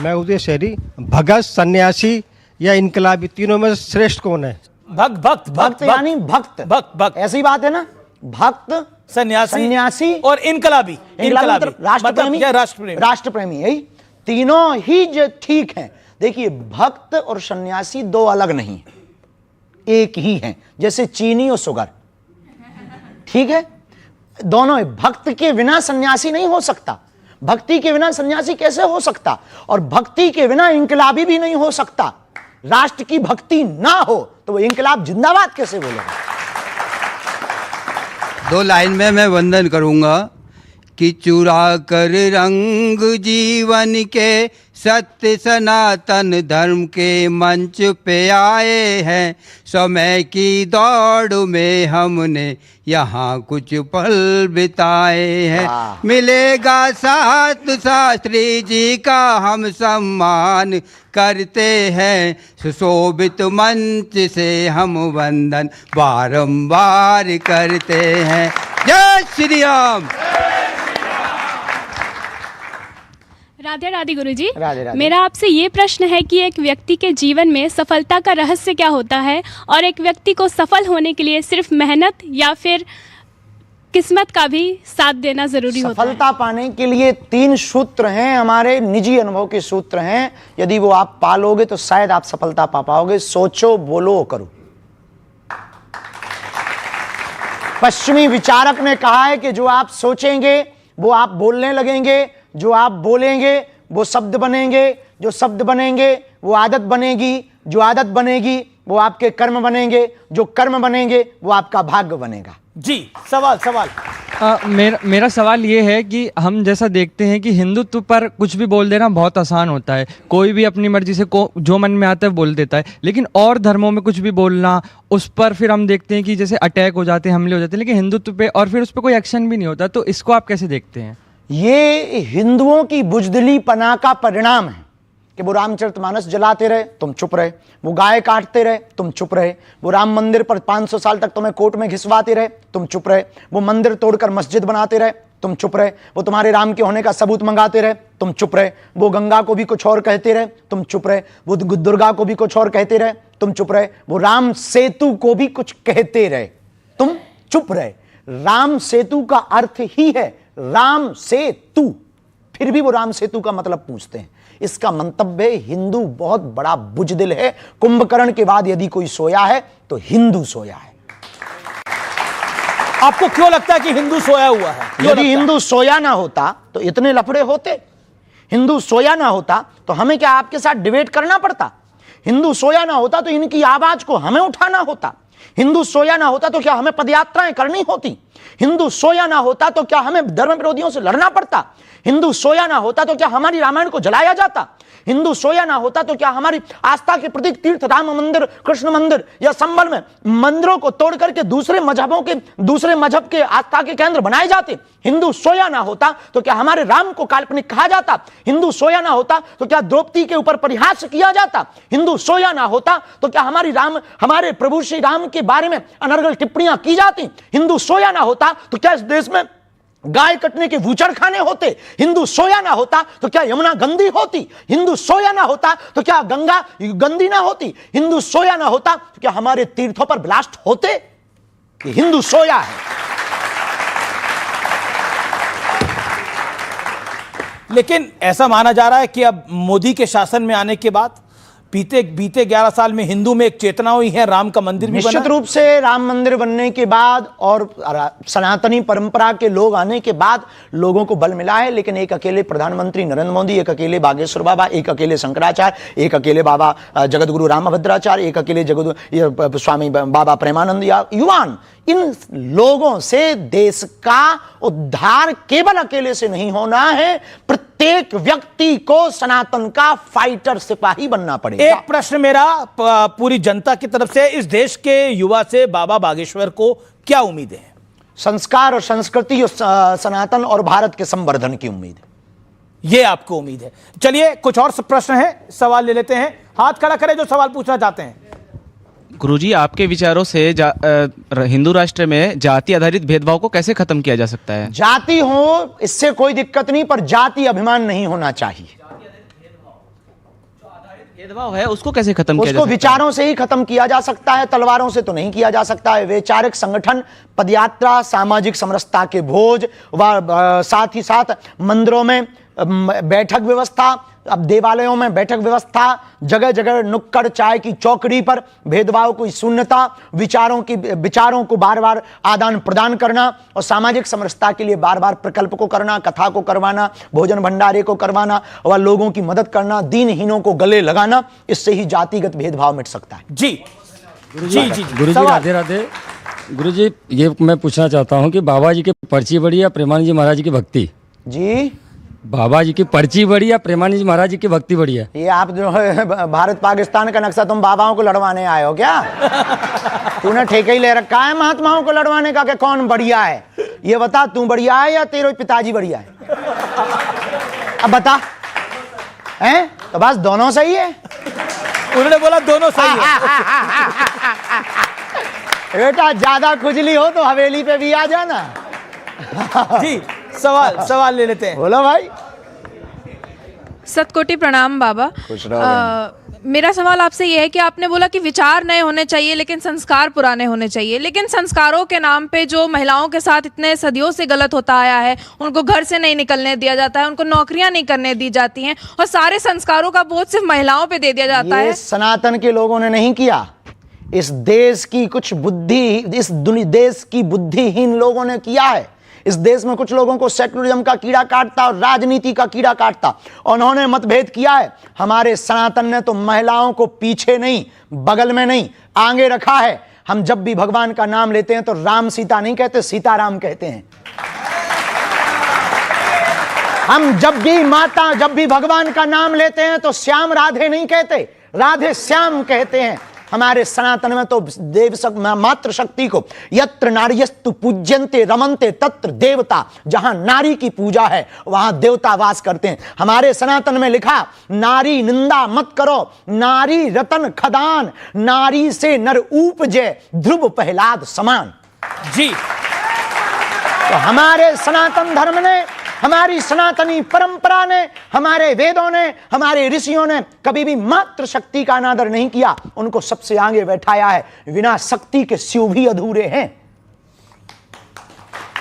मैं उदय शहरी, भगत, सन्यासी या इनकलाबी, तीनों में श्रेष्ठ कौन है? भक्त यानी भक्त, ऐसी बात है ना। भक्त, सन्यासी और इनकलाबी राष्ट्रप्रेमी, यही तीनों ही ठीक हैं। देखिए, भक्त और सन्यासी दो अलग नहीं है, एक ही हैं, जैसे चीनी और शुगर। ठीक है, दोनों। भक्त के बिना सन्यासी नहीं हो सकता, भक्ति के बिना सन्यासी कैसे हो सकता, और भक्ति के बिना इनकलाबी भी नहीं हो सकता। राष्ट्र की भक्ति ना हो तो वो इनकलाब जिंदाबाद कैसे बोलेगा? 2 लाइन में मैं वंदन करूंगा कि चुरा कर रंग जीवन के सत्य सनातन धर्म के मंच पे आए हैं। समय की दौड़ में हमने यहाँ कुछ पल बिताए हैं। मिलेगा साथ शास्त्री जी का हम सम्मान करते हैं। सुशोभित मंच से हम वंदन बारंबार करते हैं। जय श्री राम। राधे राधे गुरुजी। राधे राधे। मेरा आपसे ये प्रश्न है कि एक व्यक्ति के जीवन में सफलता का रहस्य क्या होता है, और एक व्यक्ति को सफल होने के लिए सिर्फ मेहनत या फिर किस्मत का भी साथ देना जरूरी होता है? सफलता पाने के लिए 3 सूत्र हैं, हमारे निजी अनुभव के सूत्र हैं। यदि वो आप पालोगे तो शायद आप सफलता पा पाओगे। सोचो, बोलो, करो। पश्चिमी विचारक ने कहा है कि जो आप सोचेंगे वो आप बोलने लगेंगे, जो आप बोलेंगे वो शब्द बनेंगे, जो शब्द बनेंगे वो आदत बनेगी, जो आदत बनेगी वो आपके कर्म बनेंगे, जो कर्म बनेंगे वो आपका भाग्य बनेगा। जी सवाल मेरा सवाल ये है कि हम जैसा देखते हैं कि हिंदुत्व पर कुछ भी बोल देना बहुत आसान होता है, कोई भी अपनी मर्जी से जो मन में आता है बोल देता है, लेकिन और धर्मों में कुछ भी बोलना उस पर फिर हम देखते हैं कि जैसे अटैक हो जाते हैं, हमले हो जाते हैं, लेकिन हिंदुत्व पे और फिर उस पर कोई एक्शन भी नहीं होता। तो इसको आप कैसे देखते हैं? ये हिंदुओं की बुजदिली पना का परिणाम है कि वो रामचरितमानस जलाते रहे, तुम चुप रहे, वो गाय काटते रहे, तुम चुप रहे, वो राम मंदिर पर 500 साल तक तुम्हें कोर्ट में घिसवाते रहे, तुम चुप रहे, वो मंदिर तोड़कर मस्जिद बनाते रहे, तुम चुप रहे, वो तुम्हारे राम के होने का सबूत मंगाते रहे, तुम चुप रहे, वो गंगा को भी कुछ और कहते रहे, तुम चुप रहे, वो दुर्गा को भी कुछ और कहते रहे, तुम चुप रहे, वो राम सेतु को भी कुछ कहते रहे, तुम चुप रहे। राम सेतु का अर्थ ही है राम सेतु, फिर भी वो राम सेतु का मतलब पूछते हैं। इसका मंतव्य हिंदू बहुत बड़ा बुजदिल है। कुंभकर्ण के बाद यदि कोई सोया है तो हिंदू सोया है। आपको क्यों लगता है कि हिंदू सोया हुआ है? यदि हिंदू सोया ना होता तो इतने लफड़े होते? हिंदू सोया ना होता तो हमें क्या आपके साथ डिबेट करना पड़ता? हिंदू सोया ना होता तो इनकी आवाज को हमें उठाना होता? हिंदू सोया ना होता तो क्या हमें पदयात्राएं करनी होती? हिंदू सोया ना होता तो क्या हमें धर्म विरोधियों से लड़ना पड़ता? हिंदू सोया ना होता तो क्या हमारी रामायण को जलाया जाता? हिंदू सोया ना होता तो क्या हमारी आस्था के प्रतीक तीर्थ राम मंदिर, कृष्ण मंदिर या संबल में मंदिरों को तोड़ करके दूसरे मजहब के आस्था के केंद्र बनाए जाते? हिंदू सोया ना होता तो क्या हमारे राम को काल्पनिक कहा जाता? हिंदू सोया ना होता तो क्या द्रौपदी के ऊपर परिहास किया जाता? हिंदू सोया ना होता तो क्या हमारे प्रभु श्री राम के बारे में अनर्गल टिप्पणियां की जाती? हिंदू सोया ना होता तो क्या इस देश में गाय कटने के बूचड़ खाने होते? हिंदू सोया ना होता तो क्या यमुना गंदी होती? हिंदू सोया ना होता तो क्या गंगा गंदी ना होती? हिंदू सोया ना होता तो क्या हमारे तीर्थों पर ब्लास्ट होते? कि हिंदू सोया है। लेकिन ऐसा माना जा रहा है कि अब मोदी के शासन में आने के बाद बीते 11 साल में हिंदू में एक चेतना हुई है, राम का मंदिर भी बना। निश्चित रूप से राम मंदिर बनने के बाद और सनातनी परंपरा के लोग आने के बाद लोगों को बल मिला है, लेकिन एक अकेले प्रधानमंत्री नरेंद्र मोदी, एक अकेले बागेश्वर बाबा, एक अकेले शंकराचार्य, एक अकेले बाबा जगतगुरु रामभद्राचार्य, एक अकेले स्वामी बाबा प्रेमानंद युवान, इन लोगों से देश का उद्धार केवल अकेले से नहीं होना है, प्रत्येक व्यक्ति को सनातन का फाइटर सिपाही बनना पड़ेगा। एक प्रश्न मेरा पूरी जनता की तरफ से, इस देश के युवा से बाबा बागेश्वर को क्या उम्मीदें हैं? संस्कार और संस्कृति और सनातन और भारत के संवर्धन की उम्मीद है। ये आपको उम्मीद है। चलिए कुछ और प्रश्न है, सवाल ले लेते हैं। हाथ खड़ा करें जो सवाल पूछना चाहते हैं। गुरुजी, आपके विचारों से हिंदू राष्ट्र में जाति आधारित भेदभाव को कैसे खत्म किया जा सकता है? जाति हो इससे कोई दिक्कत नहीं, पर जाति अभिमान नहीं होना चाहिए। भेदभाव है उसको कैसे खत्म किया जा सकता है? उसको विचारों से ही खत्म किया जा सकता है, तलवारों से तो नहीं किया जा सकता है। वैचारिक संगठन, पदयात्रा, सामाजिक समरसता के भोज व साथ ही साथ मंदिरों में बैठक व्यवस्था, अब देवालयों में बैठक व्यवस्था, जगह जगह नुक्कड़ चाय की चौकड़ी पर भेदभाव की शून्यता, विचारों को बार बार आदान प्रदान करना और सामाजिक समरसता के लिए बार बार प्रकल्प को करना, कथा को करवाना, भोजन भंडारे को करवाना और लोगों की मदद करना, दीनहीनों को गले लगाना, इससे ही जातिगत भेदभाव मिट सकता है। जी जी जी गुरुजी राधे राधे। गुरुजी, ये मैं पूछना चाहता हूँ कि बाबा जी की पर्ची बड़ी या प्रेमानंद जी महाराज की भक्ति? जी, बाबा जी की पर्ची बड़ी या प्रेमानंद जी महाराज जी की भक्ति बड़ी है? ये आप जो है भारत पाकिस्तान का नक्शा, तुम बाबाओं को लड़वाने आए हो क्या? तूने ठेका ही ले रखा है महात्माओं को लड़वाने का कि कौन बढ़िया है? ये बता, तू बढ़िया है या तेरे पिताजी बढ़िया है? अब बता, हैं? तो बस दोनों सही है। उन्होंने बोला दोनों सही है। बेटा ज्यादा खुजली हो तो हवेली पे भी आ जाना। जी सवाल ले लेते हैं। बोलो भाई। सतकोटि प्रणाम बाबा। मेरा सवाल आपसे यह है कि आपने बोला कि विचार नए होने चाहिए लेकिन संस्कार पुराने होने चाहिए, लेकिन संस्कारों के नाम पे जो महिलाओं के साथ इतने सदियों से गलत होता आया है, उनको घर से नहीं निकलने दिया जाता है, उनको नौकरियां नहीं करने दी जाती हैं और सारे संस्कारों का बोझ सिर्फ महिलाओं पे दे दिया जाता है। सनातन के लोगों ने नहीं किया, इस देश की कुछ बुद्धि, इस देश की बुद्धिहीन लोगों ने किया है। इस देश में कुछ लोगों को सेक्युलरिज्म का कीड़ा काटता और राजनीति का कीड़ा काटता, उन्होंने मतभेद किया है। हमारे सनातन ने तो महिलाओं को पीछे नहीं, बगल में नहीं, आगे रखा है। हम जब भी भगवान का नाम लेते हैं तो राम सीता नहीं कहते, सीताराम कहते हैं। हम जब भी भगवान का नाम लेते हैं तो श्याम राधे नहीं कहते, राधे श्याम कहते हैं। हमारे सनातन में तो मातृ शक्ति को यत्र नार्यस्तु पूज्यन्ते रमन्ते तत्र देवता, जहां नारी की पूजा है वहां देवता वास करते हैं। हमारे सनातन में लिखा, नारी निंदा मत करो, नारी रतन खदान, नारी से नर उपजे ध्रुव प्रहलाद समान। जी, तो हमारे सनातन धर्म ने, हमारी सनातनी परंपरा ने, हमारे वेदों ने, हमारे ऋषियों ने कभी भी मातृ शक्ति का अनादर नहीं किया, उनको सबसे आगे बैठाया है। बिना शक्ति के शिव भी अधूरे हैं।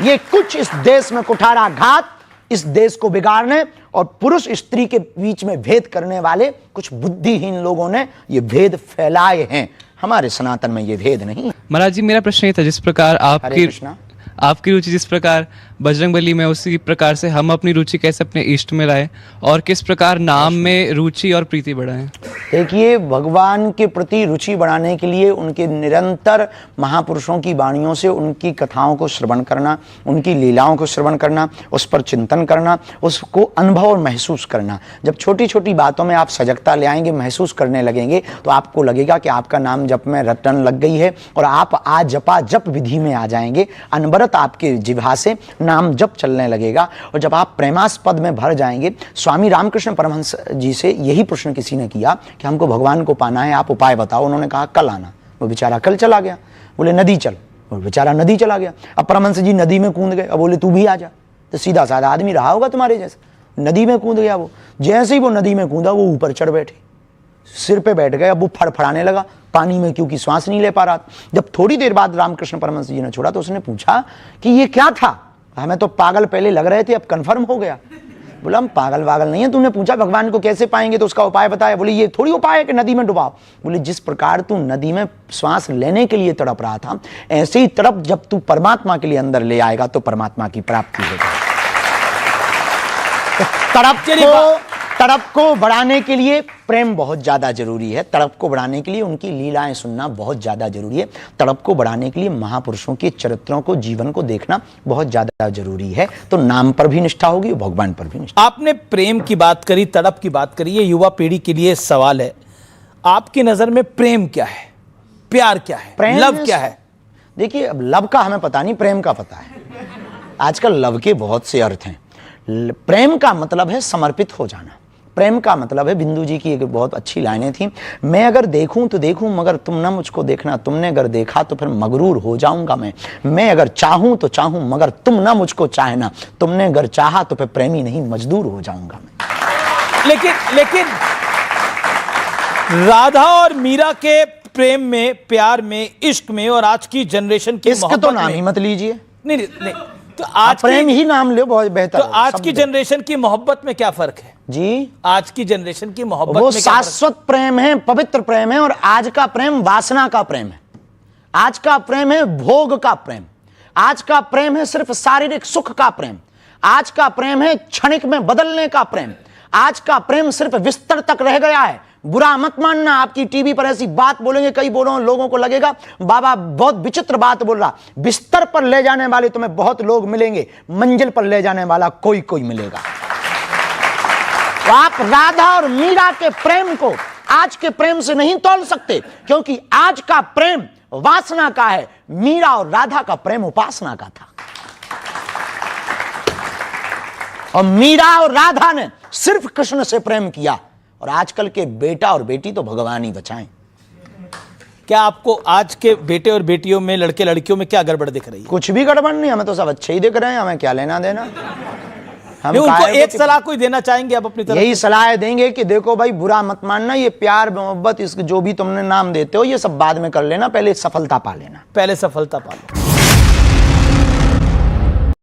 ये कुछ इस देश में कुठारा घात, इस देश को बिगाड़ने और पुरुष स्त्री के बीच में भेद करने वाले कुछ बुद्धिहीन लोगों ने ये भेद फैलाए हैं। हमारे सनातन में ये भेद नहीं है। महाराज जी, मेरा प्रश्न ये था, जिस प्रकार आपकी रुचि जिस प्रकार बजरंगबली में, उसी प्रकार से हम अपनी रुचि कैसे अपने इष्ट में लाएं और किस प्रकार नाम में रुचि और प्रीति बढ़ाएं? देखिए, भगवान के प्रति रुचि बढ़ाने के लिए उनके निरंतर महापुरुषों की वाणियों से उनकी कथाओं को श्रवण करना, उनकी लीलाओं को श्रवण करना, उस पर चिंतन करना, उसको अनुभव और महसूस करना। जब छोटी छोटी बातों में आप सजगता ले आएंगे, महसूस करने लगेंगे, तो आपको लगेगा कि आपका नाम जप में रटन लग गई है और आप आज जपा जप विधि में आ जाएंगे। अनवरत आपके जिह्वा से नाम जप चलने लगेगा और जब आप प्रेमास्पद में भर जाएंगे। स्वामी रामकृष्ण परमहंस जी से यही प्रश्न किसी ने किया कि हमको भगवान को पाना है, आप उपाय बताओ। उन्होंने कहा कल आना। वो बेचारा कल चला गया। बोले नदी चल, वो बेचारा नदी चला गया। अब परमहंस जी नदी में कूद गए। अब बोले तू भी आ जा। तो सीधा साधा आदमी रहा होगा तुम्हारे जैसा, नदी में कूद गया। वो जैसे ही वो नदी में कूदा, वो ऊपर चढ़ बैठे, सिर पे बैठ गए। अब वो फड़फड़ाने लगा पानी में, क्योंकि श्वास नहीं ले पा रहा। जब थोड़ी देर बाद रामकृष्ण परमहंस जी ने छोड़ा तो उसने पूछा कि ये क्या था? हमें तो पागल पहले लग रहे थे, अब कंफर्म हो गया। बोला हम पागल वागल नहीं है, तूने पूछा भगवान को कैसे पाएंगे तो उसका उपाय बताया। बोले ये थोड़ी उपाय है कि नदी में डुबाओ। बोले जिस प्रकार तू नदी में श्वास लेने के लिए तड़प रहा था, ऐसे ही तड़प जब तू परमात्मा के लिए अंदर ले आएगा तो परमात्मा की प्राप्ति होगी। तड़प को बढ़ाने के लिए प्रेम बहुत ज्यादा जरूरी है। तड़प को बढ़ाने के लिए उनकी लीलाएं सुनना बहुत ज्यादा जरूरी है। तड़प को बढ़ाने के लिए महापुरुषों के चरित्रों को, जीवन को देखना बहुत ज्यादा जरूरी है। तो नाम पर भी निष्ठा होगी, भगवान पर भी निष्ठा। आपने प्रेम की बात करी, तड़प की बात करी। ये युवा पीढ़ी के लिए सवाल है, आपकी नजर में प्रेम क्या है, प्यार क्या है, लव क्या है? देखिए, अब लव का हमें पता नहीं, प्रेम का पता है। आजकल लव के बहुत से अर्थ हैं। प्रेम का मतलब है समर्पित हो जाना। प्रेम का मतलब है, बिंदु जी की एक बहुत अच्छी लाइनें थी, मैं अगर देखूं तो देखूं मगर तुम ना मुझको देखना, तुमने अगर देखा तो फिर मगरूर हो जाऊंगा मैं अगर चाहूं तो चाहूं मगर तुम ना मुझको चाहना, तुमने अगर चाहा तो फिर प्रेमी नहीं मजदूर हो जाऊंगा मैं। लेकिन राधा और मीरा के प्रेम में, प्यार में, इश्क में और आज की जनरेशन की इश्क तो नाम ही मत लीजिए। नहीं, तो आज प्रेम ही नाम लो, बहुत बेहतर। तो आज की जनरेशन की मोहब्बत में क्या फर्क है जी? आज की जनरेशन की मोहब्बत वो में शाश्वत प्रेम है, पवित्र प्रेम है, और आज का प्रेम वासना का प्रेम है। आज का प्रेम है भोग का प्रेम। आज का प्रेम है सिर्फ शारीरिक सुख का प्रेम। आज का प्रेम है क्षणिक में बदलने का प्रेम। आज का प्रेम सिर्फ बिस्तर तक रह गया है। बुरा मत मानना, आपकी टीवी पर ऐसी बात बोलेंगे कई लोगों को लगेगा बाबा बहुत विचित्र बात बोल रहा। बिस्तर पर ले जाने वाले तुम्हें बहुत लोग मिलेंगे, मंजिल पर ले जाने वाला कोई मिलेगा। तो आप राधा और मीरा के प्रेम को आज के प्रेम से नहीं तोल सकते, क्योंकि आज का प्रेम वासना का है। मीरा और राधा का प्रेम उपासना का था, और मीरा और राधा ने सिर्फ कृष्ण से प्रेम किया। और आजकल के बेटा और बेटी तो भगवान ही बचाएं। क्या आपको आज के बेटे और बेटियों में, लड़के लड़कियों में क्या गड़बड़ दिख रही है? कुछ भी गड़बड़ नहीं, हमें तो सब अच्छे ही दिख रहे हैं, हमें क्या लेना देना। हम उनको एक सलाह कोई देना चाहेंगे आप अपनी तरफ? यही सलाह देंगे कि देखो भाई, बुरा मत मानना, ये प्यार मोहब्बत, इसके जो भी तुमने नाम देते हो ये सब बाद में कर लेना, पहले सफलता पा लेना। पहले सफलता पा लो।